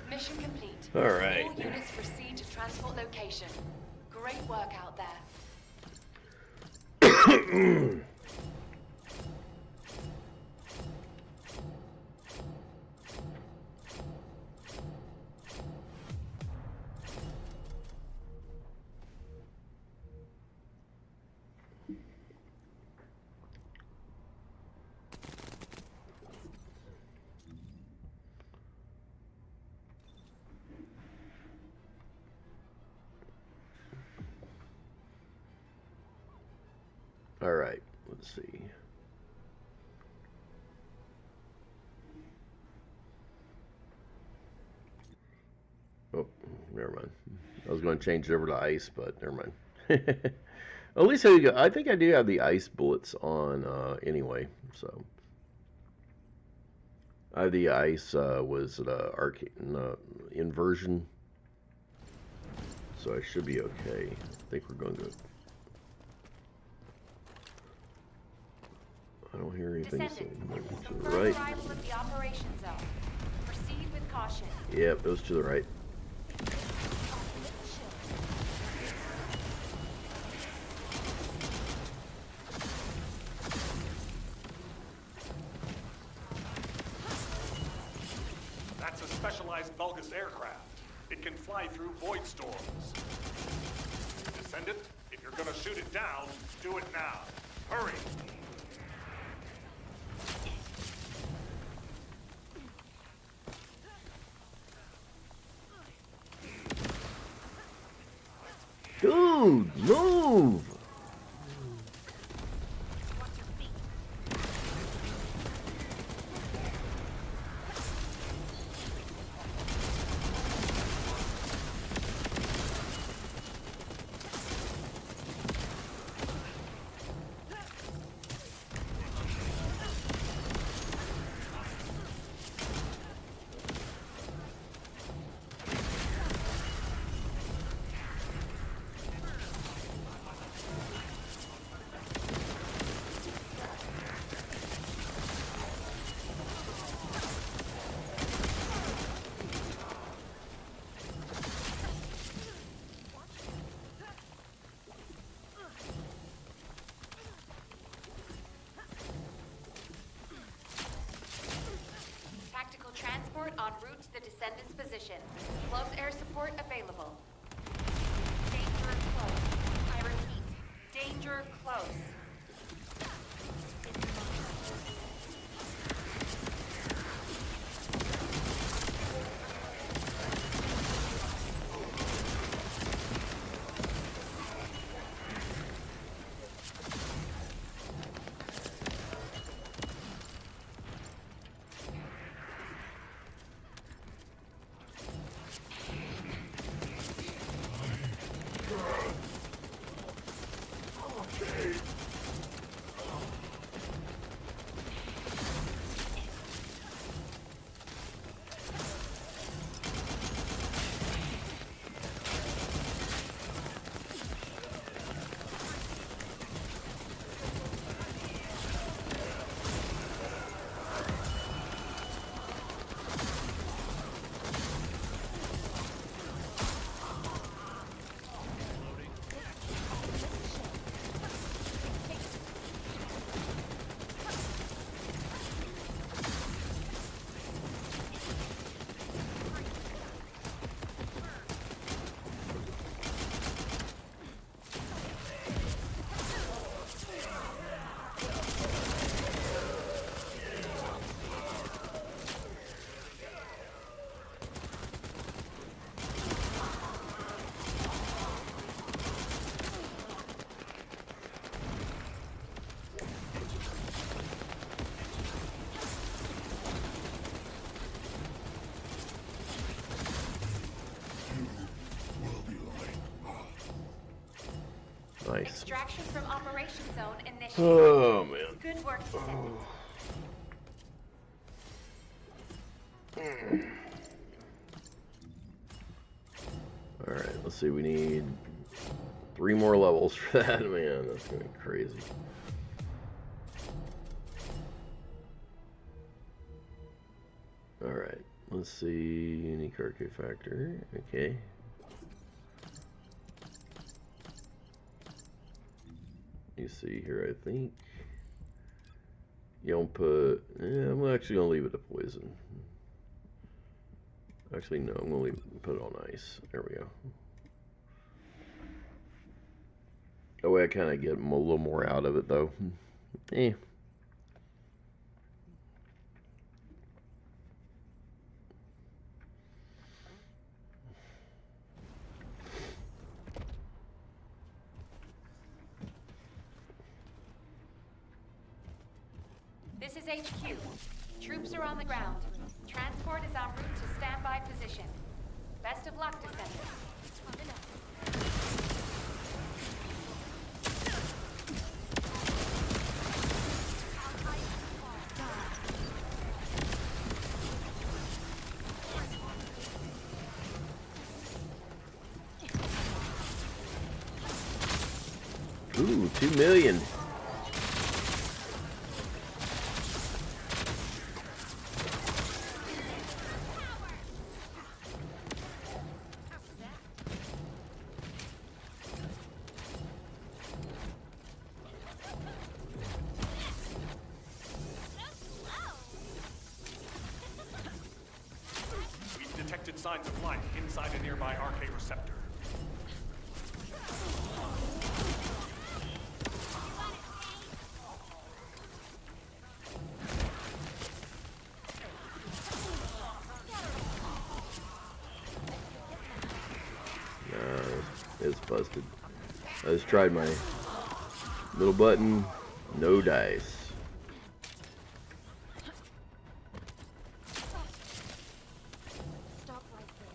Mission complete. All right. All units proceed to transport location. Great work out there. All right, let's see. Oh, never mind. I was going to change it over to ice, but never mind. At least I think I do have the ice bullets on anyway, so. I have the ice, was it inversion? So I should be okay. I think we're going good. I don't hear anything saying to the right. Arrival of the operation zone. Proceed with caution. Yep, those to the right. That's a specialized Vulgus aircraft. It can fly through void storms. Descendant, if you're gonna shoot it down, do it now. Hurry! Dude, move! Transport en route to the Descendants' position. Close air support available. Danger close. I repeat, danger close. Nice. Extraction from Operation Zone initiated. Oh, man. Good work, Descendants. Alright, let's see. We need 3 more levels for that, man. That's going to be crazy. Alright, let's see. Unique arcade factor. Okay. You see here, I think. You don't put. Yeah, I'm actually gonna leave it to poison. Actually, no, I'm gonna put it on ice. There we go. That way, I kind of get a little more out of it, though. Eh. This is HQ. Troops are on the ground. Transport is en route to standby position. Best of luck, Descendants. Ooh, 2 million. We've detected signs of life inside a nearby RK receptor. It's busted. I just tried my little button, no dice. Stop right there.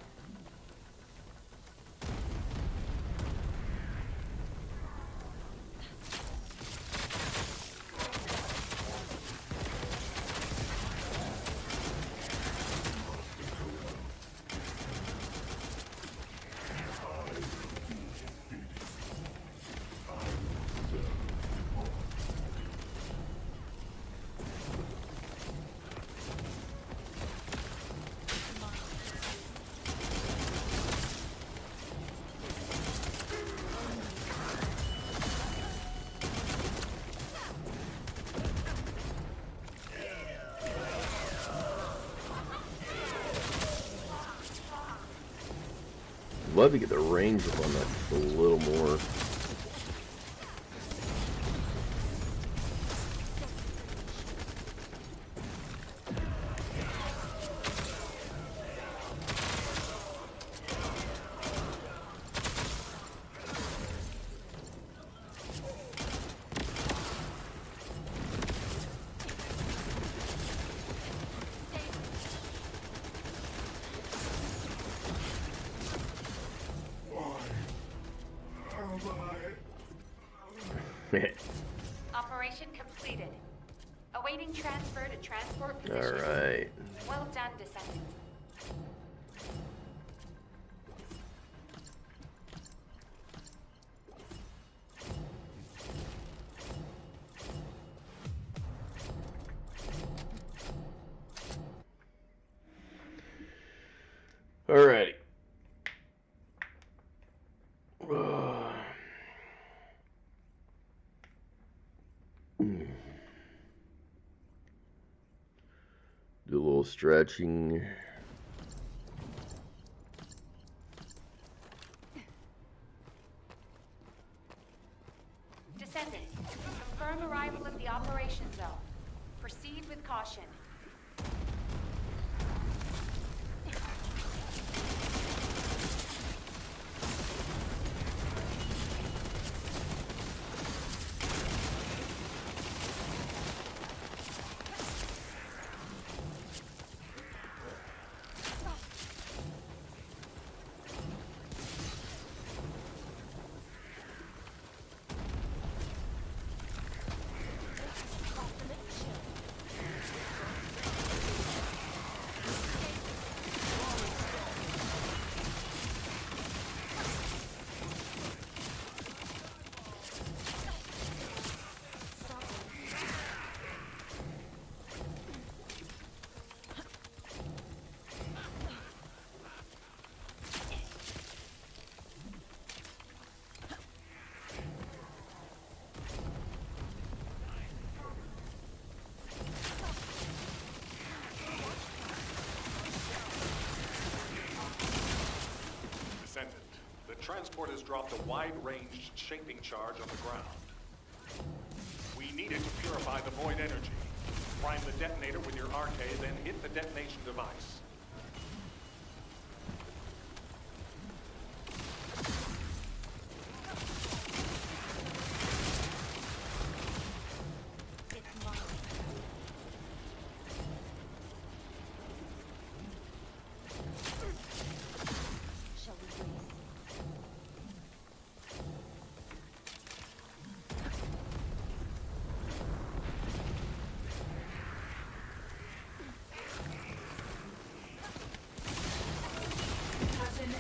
love to get the range up on that just a little more. Operation completed. Awaiting transfer to transport position. Alright. Well done, Descendant. Alrighty. Do a little stretching. Descendant, confirm arrival at the operation zone. Proceed with caution. Descendant, the transport has dropped a wide-range shaping charge on the ground. We need it to purify the void energy. Prime the detonator with your RK, then hit the detonation device.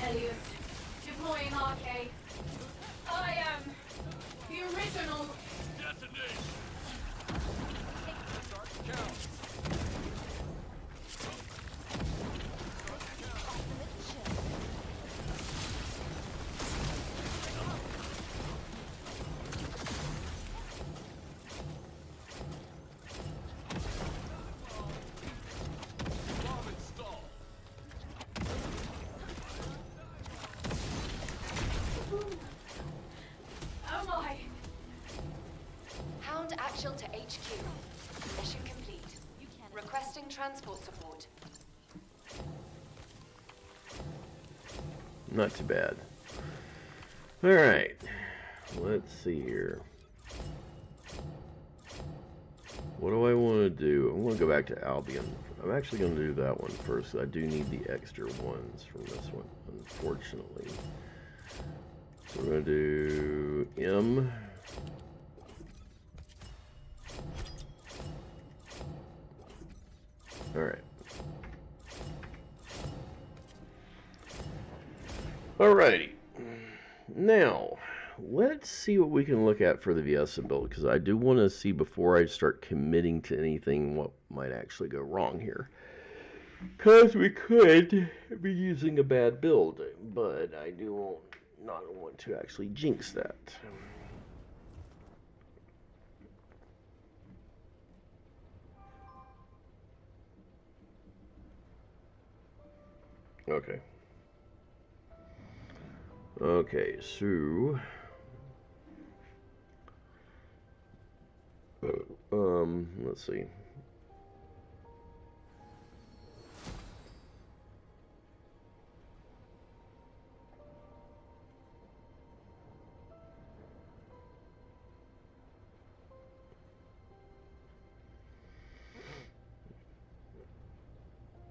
Elias. Deploying RK. I am the original. Detonate! Oh my. Hound actual to HQ. Mission complete. Requesting transport support. Not too bad. Alright. Let's see here. What do I want to do? I want to go back to Albion. I'm actually going to do that one first. I do need the extra ones from this one, unfortunately. So we're going to do M. Alright. Alrighty. Now, let's see what we can look at for the VSM build, because I do want to see before I start committing to anything what might actually go wrong here. Because we could be using a bad build, but I do not want to actually jinx that. Okay. Okay, so let's see.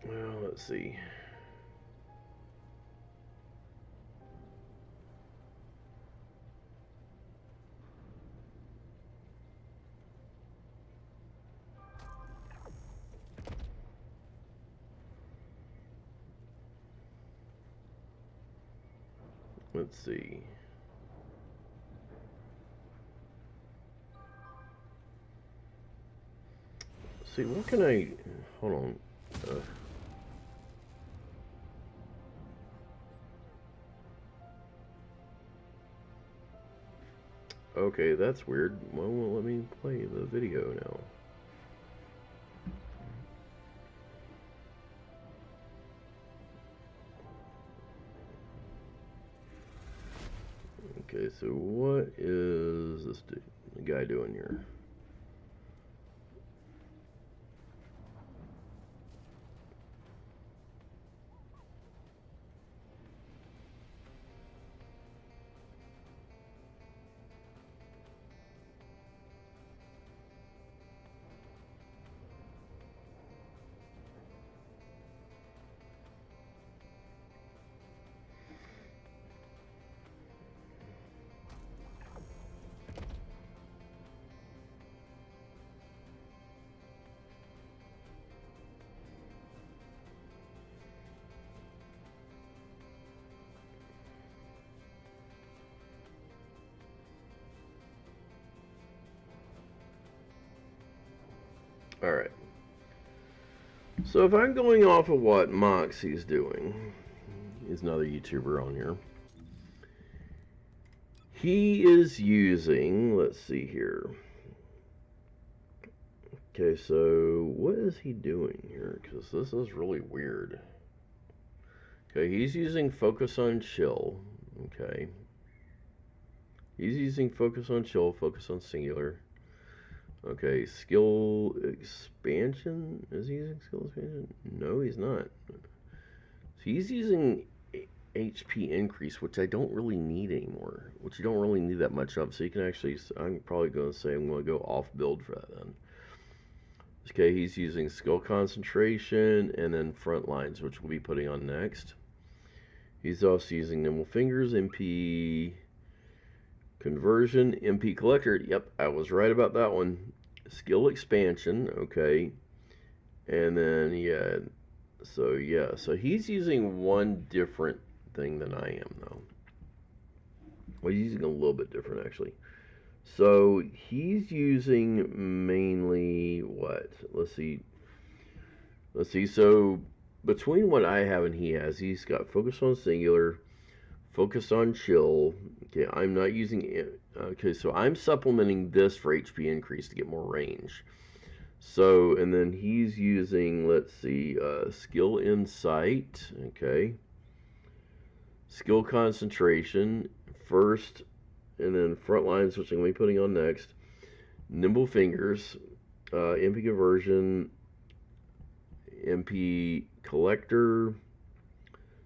Well, let's see. Let's see. See, what can I... Hold on. Okay, that's weird. Why won't let me play the video now? Okay, so what is this guy doing here? Alright. So if I'm going off of what Moxie's doing, he's another YouTuber on here. He is using, let's see here. Okay, so what is he doing here? Because this is really weird. Okay, he's using focus on chill. Okay. He's using focus on chill, focus on singular. Okay, skill expansion? Is he using skill expansion? No, he's not. So he's using HP increase, which I don't really need anymore. Which you don't really need that much of. So you can actually, I'm probably going to say I'm going to go off build for that then. Okay, he's using skill concentration and then front lines, which we'll be putting on next. He's also using nimble fingers, MP conversion, MP collector. Yep, I was right about that one. Skill expansion, okay. And then, yeah, so he's using one different thing than I am, though. Well, he's using a little bit different, actually. So he's using mainly what? Let's see. So between what I have and he has, he's got focus on singular, focus on chill. Okay, I'm not using it. Okay, so I'm supplementing this for HP increase to get more range. So, and then he's using, let's see, skill insight. Okay. Skill concentration first, and then front lines, which I'm going to be putting on next. Nimble fingers, MP conversion, MP collector,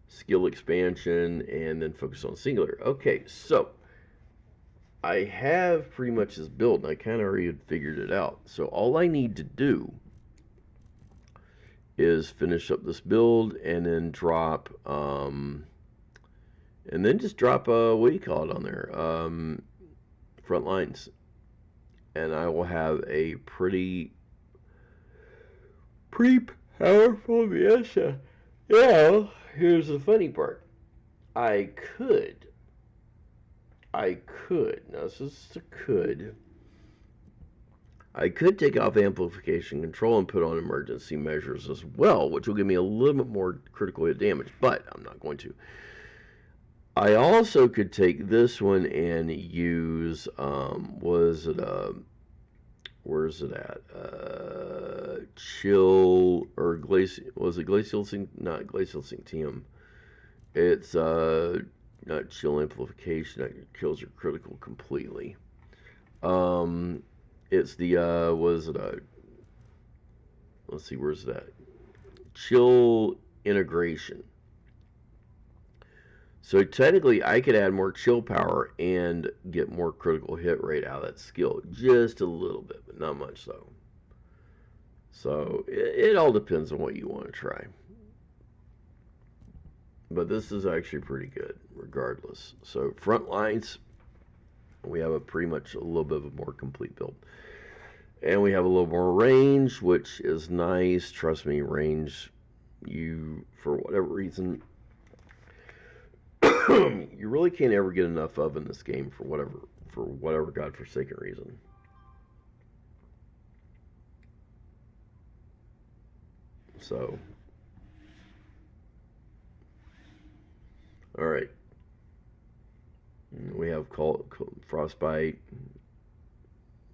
skill expansion, and then focus on singular. Okay, so I have pretty much this build, and I kind of already had figured it out. So all I need to do is finish up this build, and then drop, what do you call it on there? Front lines. And I will have a pretty powerful Miesha. Yeah, here's the funny part. I could, now this is a could, I could take off amplification control and put on emergency measures as well, which will give me a little bit more critical hit damage, but I'm not going to. I also could take this one and use, where's it at? Chill, or Glacial, was it Glacial Sync? Not Glacial Sync TM. It's, not chill amplification. That kills your critical completely. It's the was it let's see, where's that? Chill integration. So technically, I could add more chill power and get more critical hit rate out of that skill, just a little bit, but not much so. So it all depends on what you want to try. But this is actually pretty good, regardless. So front lines, we have a pretty much a little bit of a more complete build. And we have a little more range, which is nice. Trust me, range, you, for whatever reason, you really can't ever get enough of in this game for whatever godforsaken reason. So, all right, we have frostbite,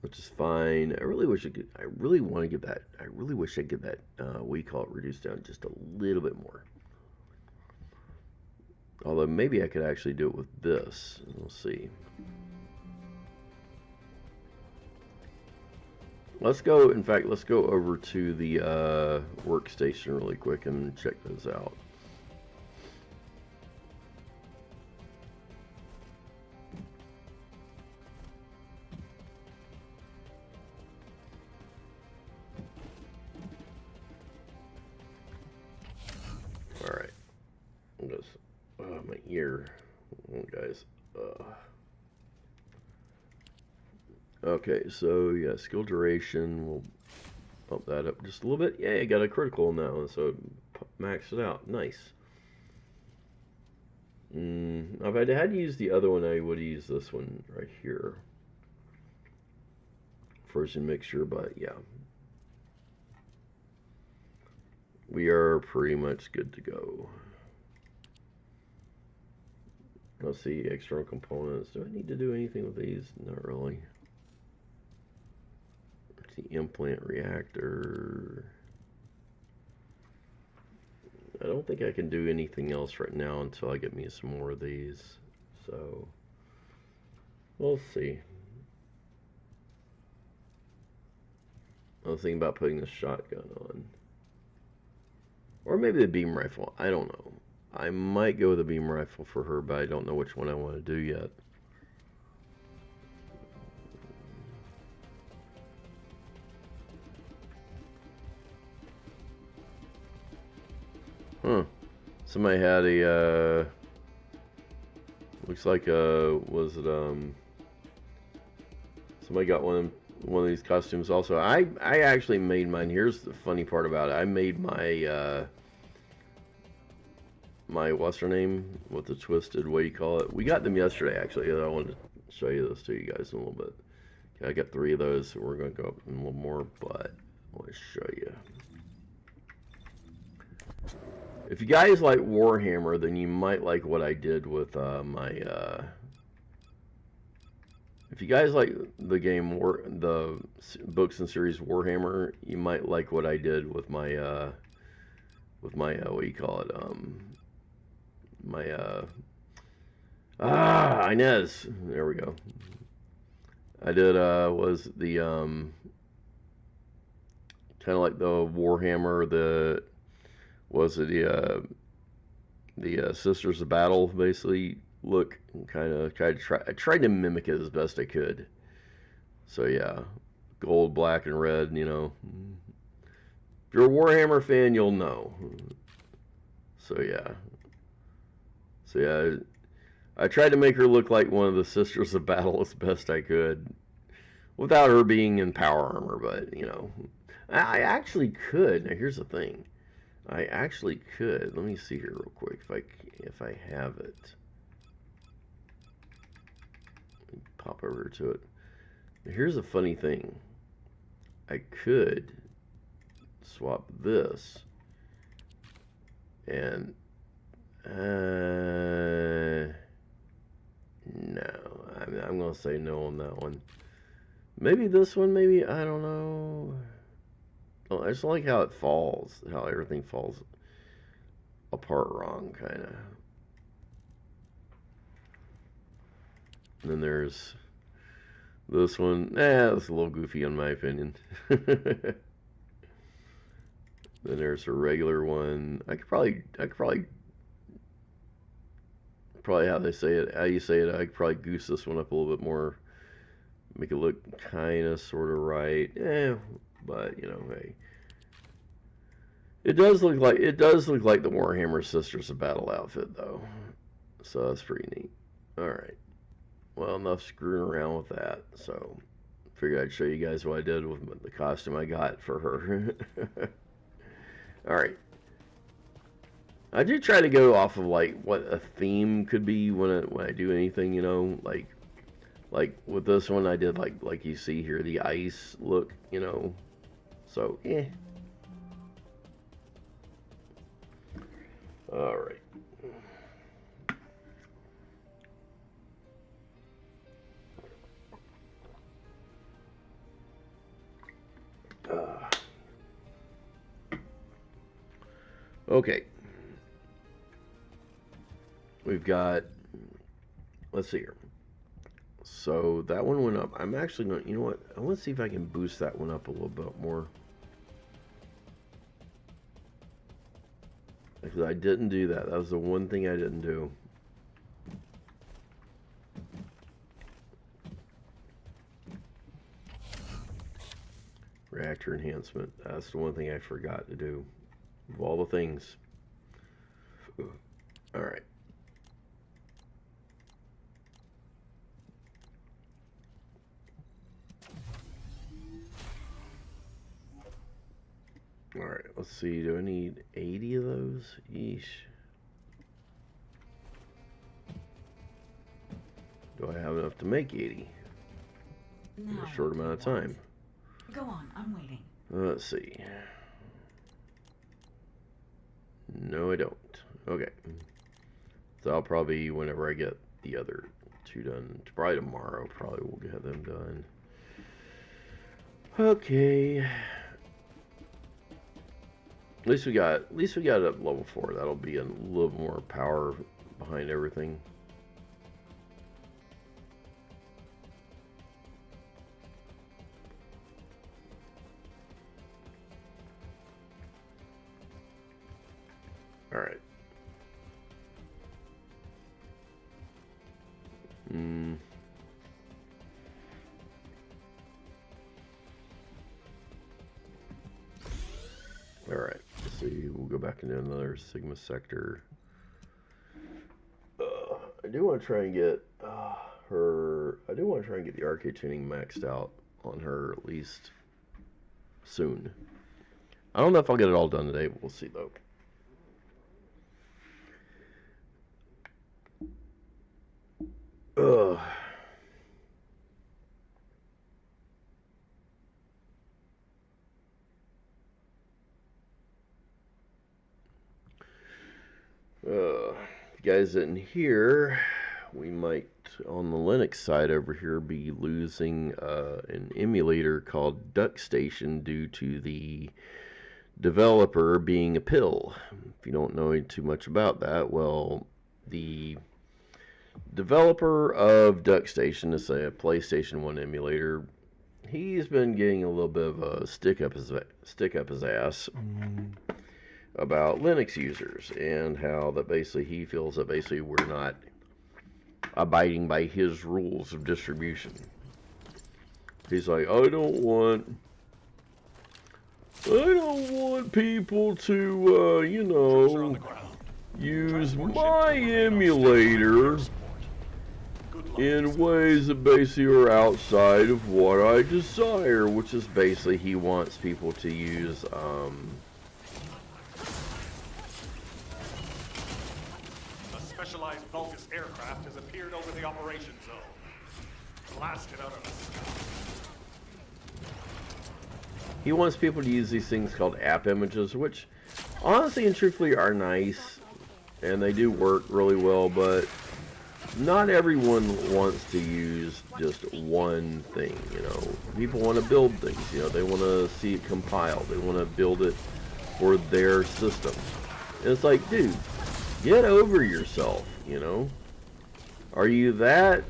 which is fine. I really wish I really want to get that. I really wish I could get that. We call it reduced down just a little bit more. Although maybe I could actually do it with this. We'll see. Let's go, in fact, let's go over to the workstation really quick and check those out. All right. I'm just, my ear. Oh, guys. Okay, so yeah, skill duration, we'll bump that up just a little bit. Yeah, I got a critical now, so maxed it out. Nice. If I had to use the other one, I would use this one right here. First in mixture, but yeah. We are pretty much good to go. Let's see, external components. Do I need to do anything with these? Not really. The implant reactor. I don't think I can do anything else right now until I get me some more of these. So we'll see. I was thinking about putting the shotgun on. Or maybe the beam rifle. I don't know. I might go with the beam rifle for her, but I don't know which one I want to do yet. Somebody had a, looks like was it, somebody got one of these costumes also. I actually made mine. Here's the funny part about it. I made my, what's her name? With the twisted, what do you call it? We got them yesterday, actually. I wanted to show you this to you guys in a little bit. Okay, I got 3 of those, so we're going to go up in a little more, but I want to show you. If you guys like Warhammer, then you might like what I did with if you guys like the game the books and series Warhammer, you might like what I did with my what do you call it? Inez. There we go. I did was the kind of like the Warhammer, was it the Sisters of Battle, basically look, I tried to mimic it as best I could. So yeah, gold, black, and red, you know. If you're a Warhammer fan, you'll know. So yeah, I tried to make her look like one of the Sisters of Battle as best I could, without her being in power armor. But you know, I actually could. Now here's the thing. I actually could. Let me see here real quick if I have it. Let me pop over to it. Here's the funny thing. I could swap this and no. I'm gonna say no on that one. Maybe this one. Maybe, I don't know. Oh, I just like how it falls, how everything falls apart wrong, kind of. And then there's this one. That's a little goofy in my opinion. Then there's a regular one. I could probably how they say it, how you say it. I could probably goose this one up a little bit more, make it look kind of, sort of right. But you know, hey, it does look like the Warhammer Sisters of Battle outfit though, so that's pretty neat. All right, well, enough screwing around with that. So, figured I'd show you guys what I did with the costume I got for her. All right. I do try to go off of like what a theme could be when I do anything, you know, like with this one I did like you see here, the ice look, you know. So, All right. Okay. We've got, let's see here. So that one went up. I'm actually going to, you know what? I want to see if I can boost that one up a little bit more. Because I didn't do that. That was the one thing I didn't do. Reactor enhancement. That's the one thing I forgot to do. Of all the things. All right. All right, let's see. Do I need 80 of those? Yeesh. Do I have enough to make 80 in Now a short amount of time? Go on, I'm waiting. Let's see. No, I don't. Okay. So I'll probably, whenever I get the other two done, probably tomorrow, probably we'll get them done. Okay. At least we got it up level 4. That'll be a little more power behind everything. All right. All right. Let's see. We'll go back into another Sigma sector. I do want to try and get her. I do want to try and get the arcade tuning maxed out on her at least soon. I don't know if I'll get it all done today, but we'll see though. If you guys didn't hear, we might, on the Linux side over here, be losing an emulator called DuckStation due to the developer being a pill. If you don't know too much about that, well, the developer of DuckStation, is a PlayStation 1 emulator, he's been getting a little bit of a stick up his ass about Linux users, and how that basically he feels that basically we're not abiding by his rules of distribution. He's like, I don't want people to you know, use my emulator in ways that basically are outside of what I desire, which is basically he wants people to use specialized Vulgus aircraft has appeared over the operation zone. Blasted out of the sky. He wants people to use these things called app images, which honestly and truthfully are nice, and they do work really well, but not everyone wants to use just one thing, you know. People want to build things, you know. They want to see it compiled. They want to build it for their system. And it's like, dude, get over yourself, you know. Are you that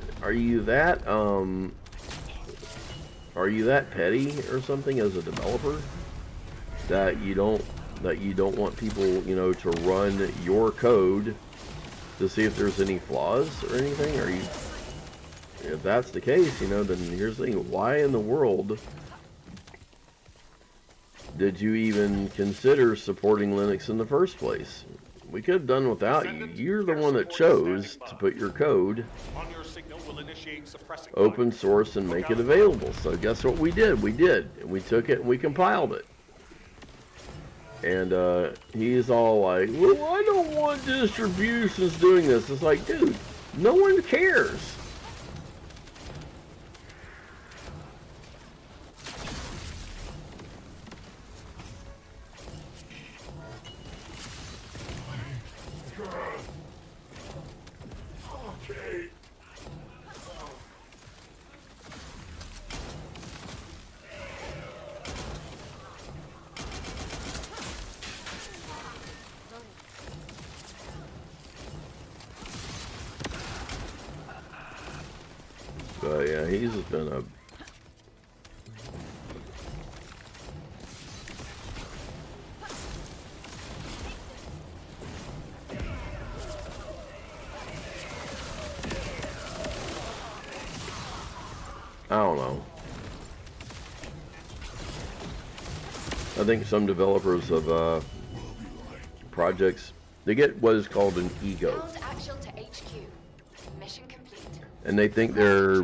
petty or something as a developer that you don't want people, you know, to run your code to see if there's any flaws or anything? Are you, if that's the case, you know, then here's the thing: why in the world did you even consider supporting Linux in the first place? We could have done without you. You're the one that chose to put your code open source and make it available. So guess what we did? We took it and we compiled it. And he's all like, well, I don't want distributions doing this. It's like, dude, no one cares. But yeah, he's just been a... I don't know. I think some developers of projects, they get what is called an ego. And they think they're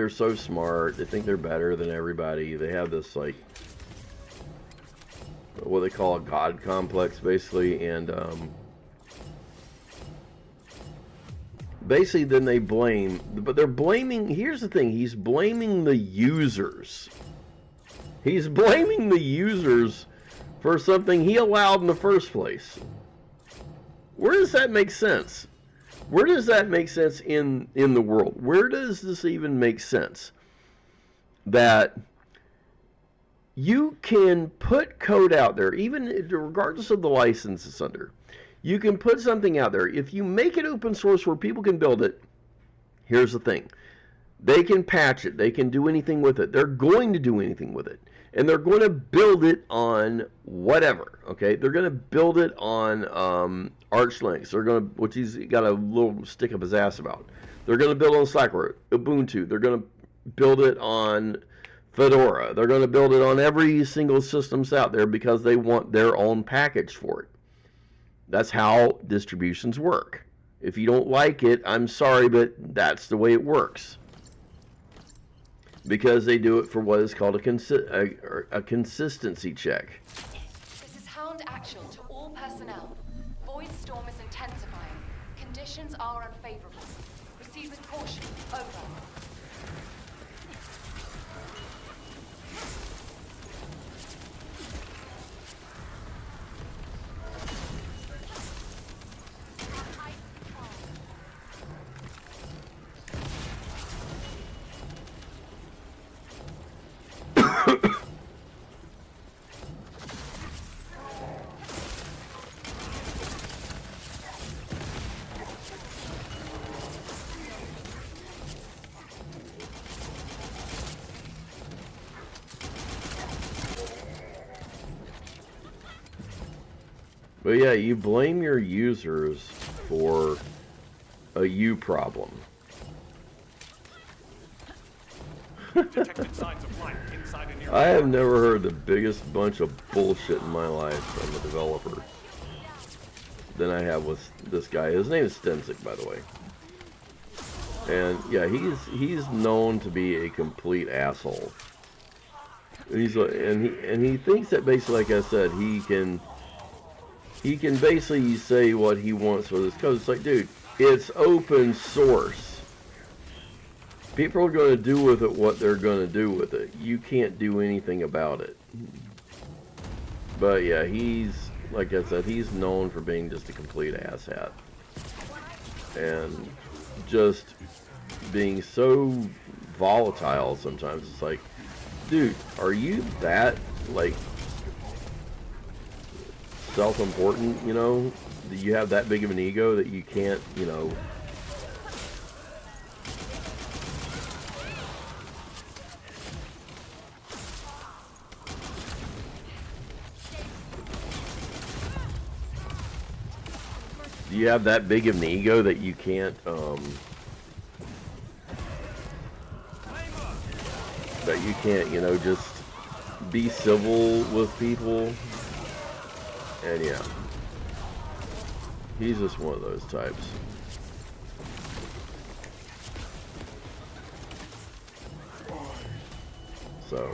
so smart. They think they're better than everybody. They have this, like, what they call a god complex, basically. And basically then they blame, but they're blaming, here's the thing, he's blaming the users. He's blaming the users for something he allowed in the first place. Where does that make sense? Where does that make sense in the world? Where does this even make sense? That you can put code out there, even regardless of the license it's under. You can put something out there. If you make it open source where people can build it, here's the thing. They can patch it. They can do anything with it. They're going to do anything with it. And they're going to build it on whatever, okay? They're going to build it on Arch Linux. They're going to, which he's got a little stick up his ass about. They're going to build it on Slackware, Ubuntu. They're going to build it on Fedora. They're going to build it on every single systems out there because they want their own package for it. That's how distributions work. If you don't like it, I'm sorry, but that's the way it works. Because they do it for what is called a consistency check. This is Hound Actual to all personnel. Void storm is intensifying. Conditions are unfavorable. Proceed with caution. Over. But yeah, you blame your users for a you problem. I have never heard the biggest bunch of bullshit in my life from a developer than I have with this guy. His name is Stensick, by the way. And yeah, he's known to be a complete asshole. And he thinks that basically, like I said, he can basically say what he wants with his code. It's like, dude, it's open source. People are going to do with it what they're going to do with it. You can't do anything about it. But yeah, he's, like I said, he's known for being just a complete asshat. And just being so volatile sometimes. It's like, dude, are you that, like, self-important, you know? Do you have that big of an ego that you can't, you know, Do you have that big of an ego that you can't, you know, just be civil with people? And yeah, he's just one of those types. So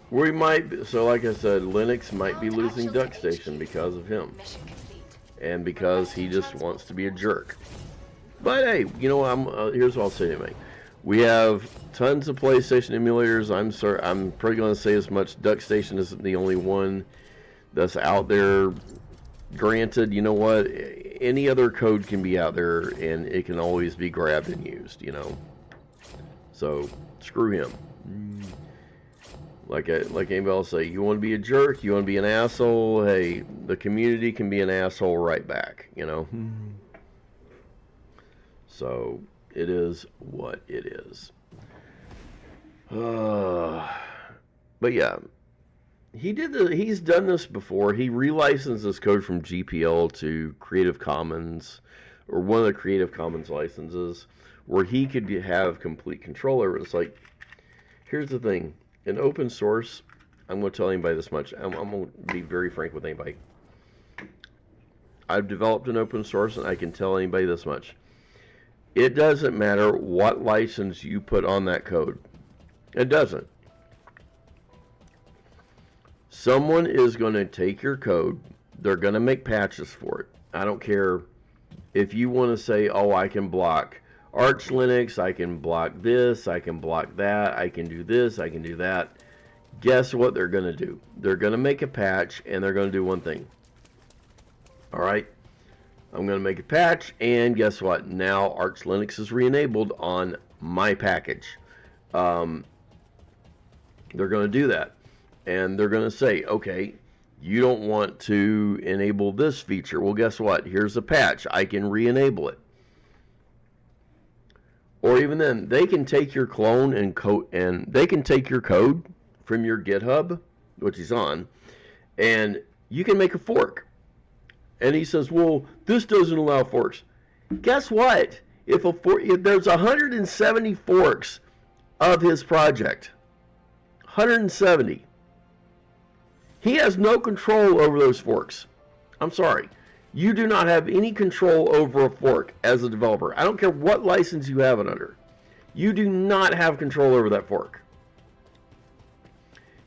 we might, so like I said, Linux might be losing DuckStation because of him, Mission complete. and because he just wants to be a jerk. But hey, you know, here's what I'll say anyway. We have tons of PlayStation emulators. I'm probably going to say as much. DuckStation isn't the only one that's out there. Granted, you know what? Any other code can be out there, and it can always be grabbed and used. You know, so screw him. Like anybody else say, you want to be a jerk, you want to be an asshole. Hey, the community can be an asshole right back. You know. So it is what it is. But yeah, he's done this before. He relicensed this code from GPL to Creative Commons, or one of the Creative Commons licenses, where he could have complete control over it. It's like, here's the thing. In open source, I'm going to tell anybody this much. I'm going to be very frank with anybody. I've developed an open source, and I can tell anybody this much. It doesn't matter what license you put on that code. It doesn't. Someone is going to take your code. They're going to make patches for it. I don't care if you want to say, oh, I can block Arch Linux, I can block this, I can block that, I can do this, I can do that. Guess what they're going to do? They're going to make a patch, and they're going to do one thing. All right? I'm going to make a patch, and guess what? Now Arch Linux is re-enabled on my package. They're going to do that. And they're going to say, okay, you don't want to enable this feature. Well, guess what? Here's a patch. I can re-enable it. Or even then, they can take your clone and they can take your code from your GitHub, which he's on, and you can make a fork. And he says, well, this doesn't allow forks. Guess what? If there's 170 forks of his project, 170. He has no control over those forks. I'm sorry. You do not have any control over a fork as a developer. I don't care what license you have it under. You do not have control over that fork.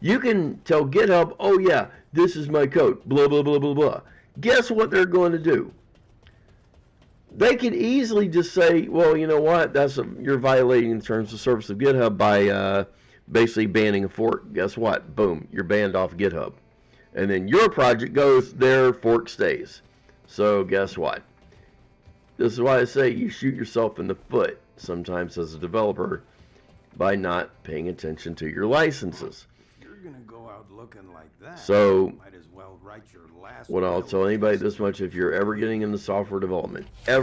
You can tell GitHub, oh yeah, this is my code, blah, blah, blah, blah, blah. Guess what they're going to do? They could easily just say, well, you know what, you're violating the terms of service of GitHub by basically banning a fork. Guess what? Boom, you're banned off GitHub. And then your project goes, their fork stays. So guess what? This is why I say you shoot yourself in the foot sometimes as a developer by not paying attention to your licenses. You're gonna go out looking like that. So might as well write your last what I'll tell anybody this much: if you're ever getting into software development, no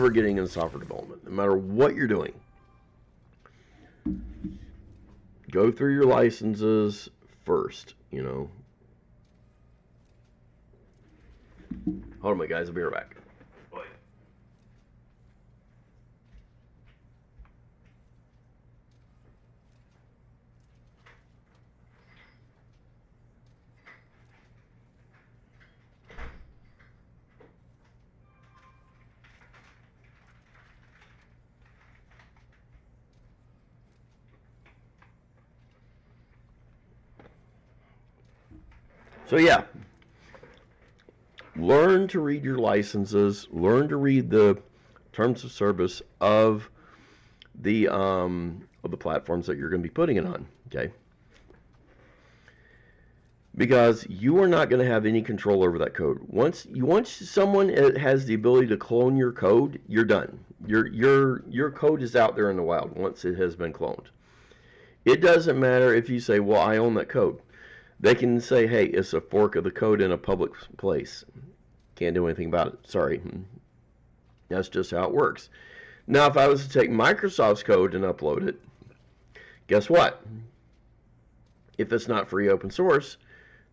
matter what you're doing, go through your licenses first. You know. Hold on, my guys. I'll be right back. So yeah, learn to read your licenses. Learn to read the terms of service of the platforms that you're going to be putting it on. Okay, because you are not going to have any control over that code. Once someone has the ability to clone your code, you're done. Your code is out there in the wild once it has been cloned. It doesn't matter if you say, well, I own that code. They can say, hey, it's a fork of the code in a public place. Can't do anything about it. Sorry. That's just how it works. Now, if I was to take Microsoft's code and upload it, guess what? If it's not free open source,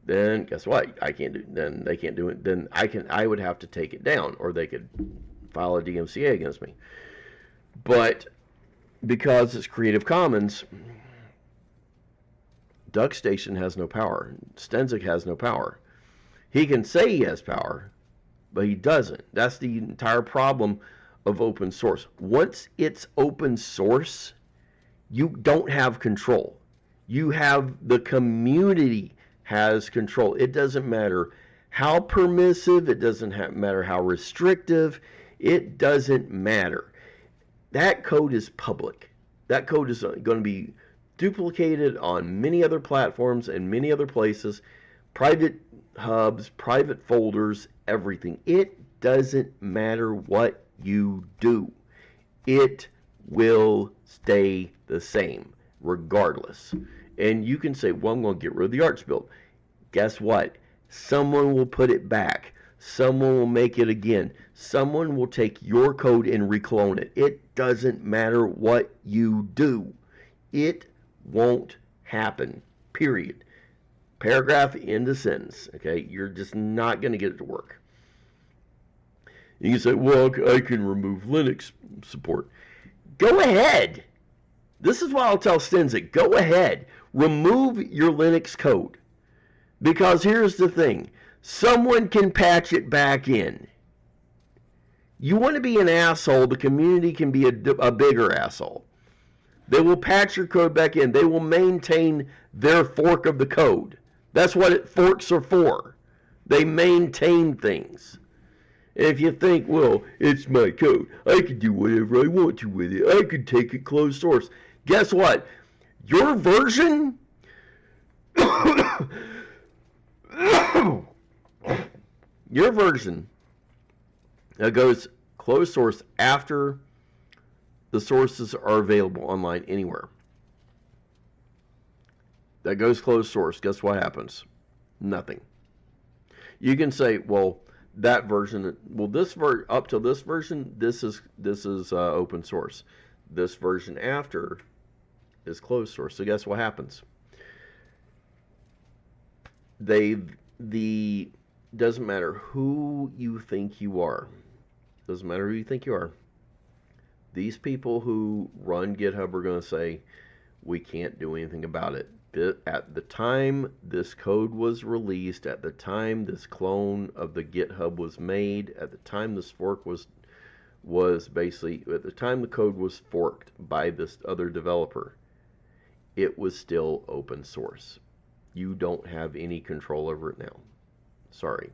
then guess what? I can't do. Then they can't do it. Then I would have to take it down, or they could file a DMCA against me. But because it's Creative Commons, DuckStation has no power. Stenzik has no power. He can say he has power, but he doesn't. That's the entire problem of open source. Once it's open source, you don't have control. You have the community has control. It doesn't matter how permissive, it doesn't matter how restrictive, it doesn't matter. That code is public. That code is going to be duplicated on many other platforms and many other places, private hubs, private folders, everything. It doesn't matter what you do. It will stay the same regardless. And you can say, well, I'm going to get rid of the arch build. Guess what? Someone will put it back. Someone will make it again. Someone will take your code and reclone it. It doesn't matter what you do. It won't happen. Period. Paragraph, end of sentence. Okay? You're just not going to get it to work. You can say, well, I can remove Linux support. Go ahead. This is what I'll tell Stenzik. Go ahead. Remove your Linux code. Because here's the thing. Someone can patch it back in. You want to be an asshole, the community can be a bigger asshole. They will patch your code back in. They will maintain their fork of the code. That's what forks are for. They maintain things. If you think, well, it's my code, I can do whatever I want to with it. I can take it closed source. Guess what? Your version your version that goes closed source after the sources are available online anywhere. That goes closed source. Guess what happens? Nothing. You can say, well, that version, well, up to this version, this is open source. This version after is closed source. So guess what happens? Doesn't matter who you think you are. Doesn't matter who you think you are. These people who run GitHub are going to say, we can't do anything about it. At the time this code was released, at the time this clone of the GitHub was made, at the time this fork was basically, at the time the code was forked by this other developer, it was still open source. You don't have any control over it now. Sorry.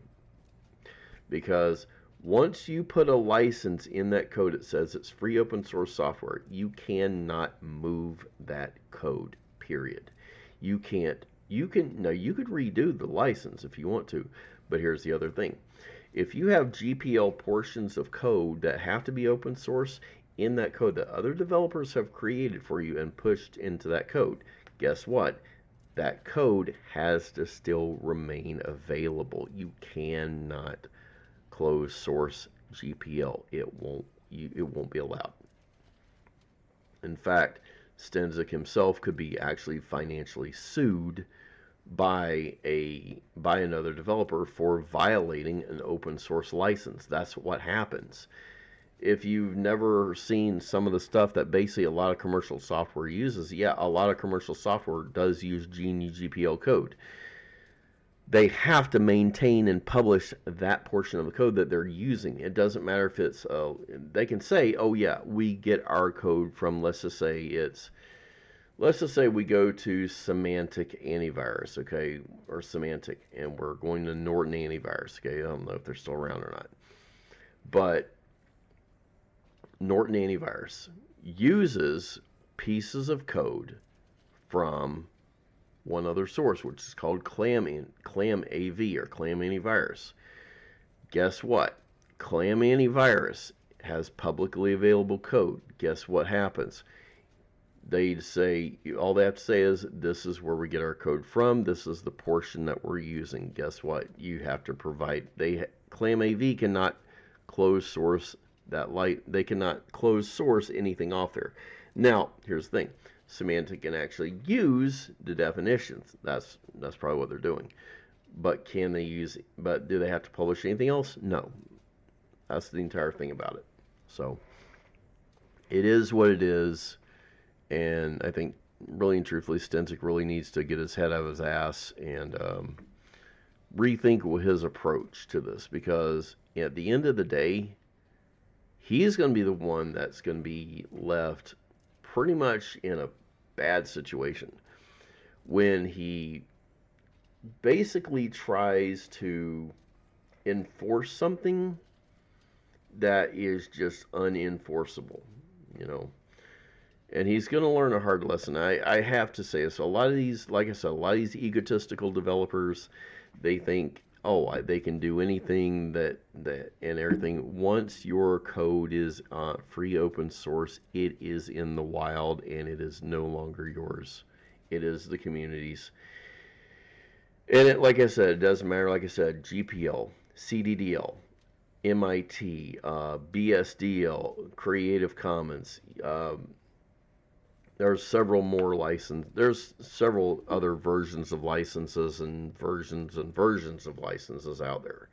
Because once you put a license in that code, it says it's free open source software. You cannot move that code, period. You could redo the license if you want to, but here's the other thing. If you have GPL portions of code that have to be open source in that code that other developers have created for you and pushed into that code, guess what? That code has to still remain available. You cannot close source GPL. It won't be allowed. In fact, Stenzik himself could be actually financially sued by another developer for violating an open source license. That's what happens. If you've never seen some of the stuff that basically a lot of commercial software uses, yeah, a lot of commercial software does use GNU-GPL code. They have to maintain and publish that portion of the code that they're using. It doesn't matter if it's, they can say, oh yeah, we get our code from, let's just say we go to Semantic Antivirus, okay, or Semantic, and we're going to Norton Antivirus, okay, I don't know if they're still around or not, but Norton Antivirus uses pieces of code from one other source, which is called Clam AV or Clam Antivirus. Guess what? Clam Antivirus has publicly available code. Guess what happens? They say, all they have to say is, this is where we get our code from. This is the portion that we're using. Guess what? You have to provide, Clam AV cannot close source they cannot close source anything off there. Now, here's the thing. Semantic can actually use the definitions. That's probably what they're doing. But can they use? But do they have to publish anything else? No. That's the entire thing about it. So it is what it is, and I think really and truthfully, Stenzik really needs to get his head out of his ass and rethink his approach to this, because at the end of the day, he's going to be the one that's going to be left pretty much in a bad situation when he basically tries to enforce something that is just unenforceable, you know. And he's going to learn a hard lesson. I have to say this. A lot of these, like I said, a lot of these egotistical developers, they think, oh, they can do anything that and everything. Once your code is free open source, it is in the wild, and it is no longer yours. It is the community's. And it, like I said, it doesn't matter. Like I said, GPL, CDDL, MIT, BSDL, Creative Commons. There's several more There's several other versions of licenses and versions of licenses out there,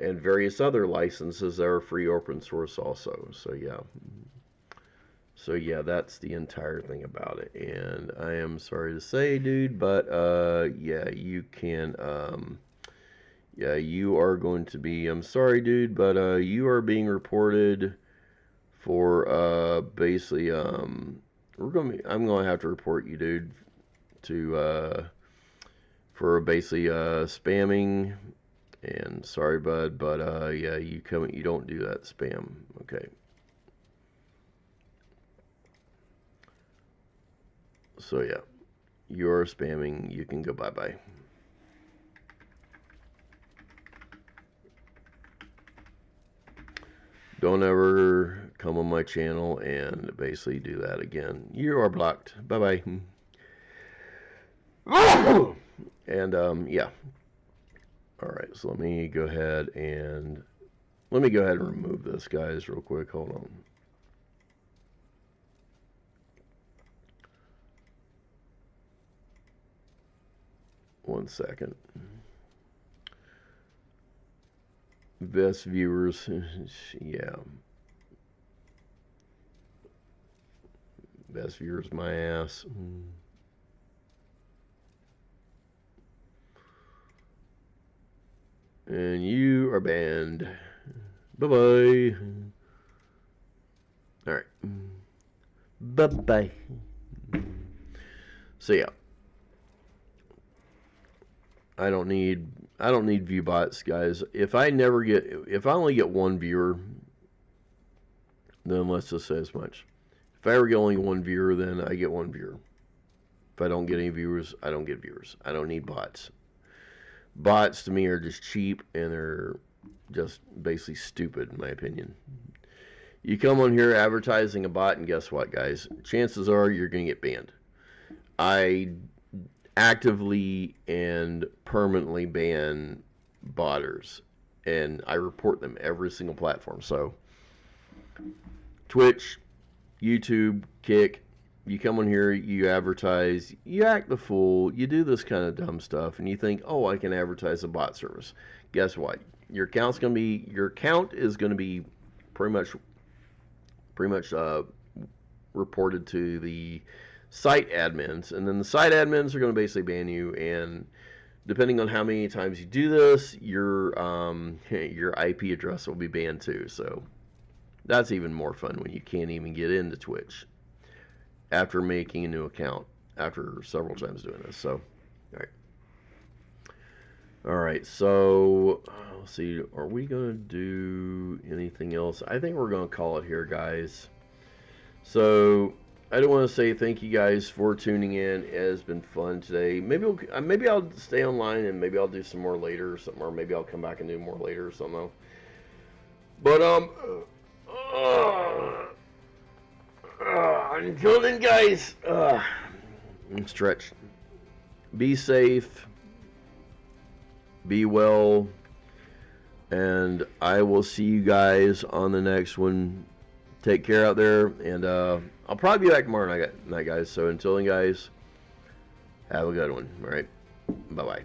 and various other licenses that are free open source also. So yeah, that's the entire thing about it. And I am sorry to say, dude, but yeah, you can. Yeah, you are going to be. I'm sorry, dude, but you are being reported for basically I'm gonna have to report you, dude, to for basically spamming. And sorry, bud, but yeah, you don't do that spam. Okay. So yeah, you're spamming. You can go bye-bye. Don't ever come on my channel and basically do that again. You are blocked. Bye-bye. And, yeah. Alright, so let me go ahead and remove this, guys, real quick. Hold on. One second. Best viewers, yeah. Best viewers, my ass. And you are banned. Bye-bye. Alright. Bye-bye. So yeah. I don't need view bots, guys. If I only get one viewer, then let's just say as much. If I ever get only one viewer, then I get one viewer. If I don't get any viewers, I don't get viewers. I don't need bots. Bots to me are just cheap, and they're just basically stupid in my opinion. You come on here advertising a bot, and guess what, guys? Chances are you're going to get banned. I actively and permanently ban botters, and I report them every single platform. So Twitch, YouTube, Kick, you come on here, you advertise, you act the fool, you do this kind of dumb stuff, and you think, oh, I can advertise a bot service. Guess what? Your count is going to be pretty much reported to the site admins, and then the site admins are going to basically ban you. And depending on how many times you do this, your IP address will be banned too. So that's even more fun when you can't even get into Twitch after making a new account after several times doing this. So all right, so let's see, are we gonna do anything else? I think we're gonna call it here, guys. So I do want to say thank you guys for tuning in. It has been fun today. Maybe I'll stay online, and maybe I'll do some more later or something, or maybe I'll come back and do more later or something. But until then, guys, I'm stretched. Be safe, be well, and I will see you guys on the next one. Take care out there, and I'll probably be back tomorrow night, guys. So until then, guys, have a good one. All right, bye-bye.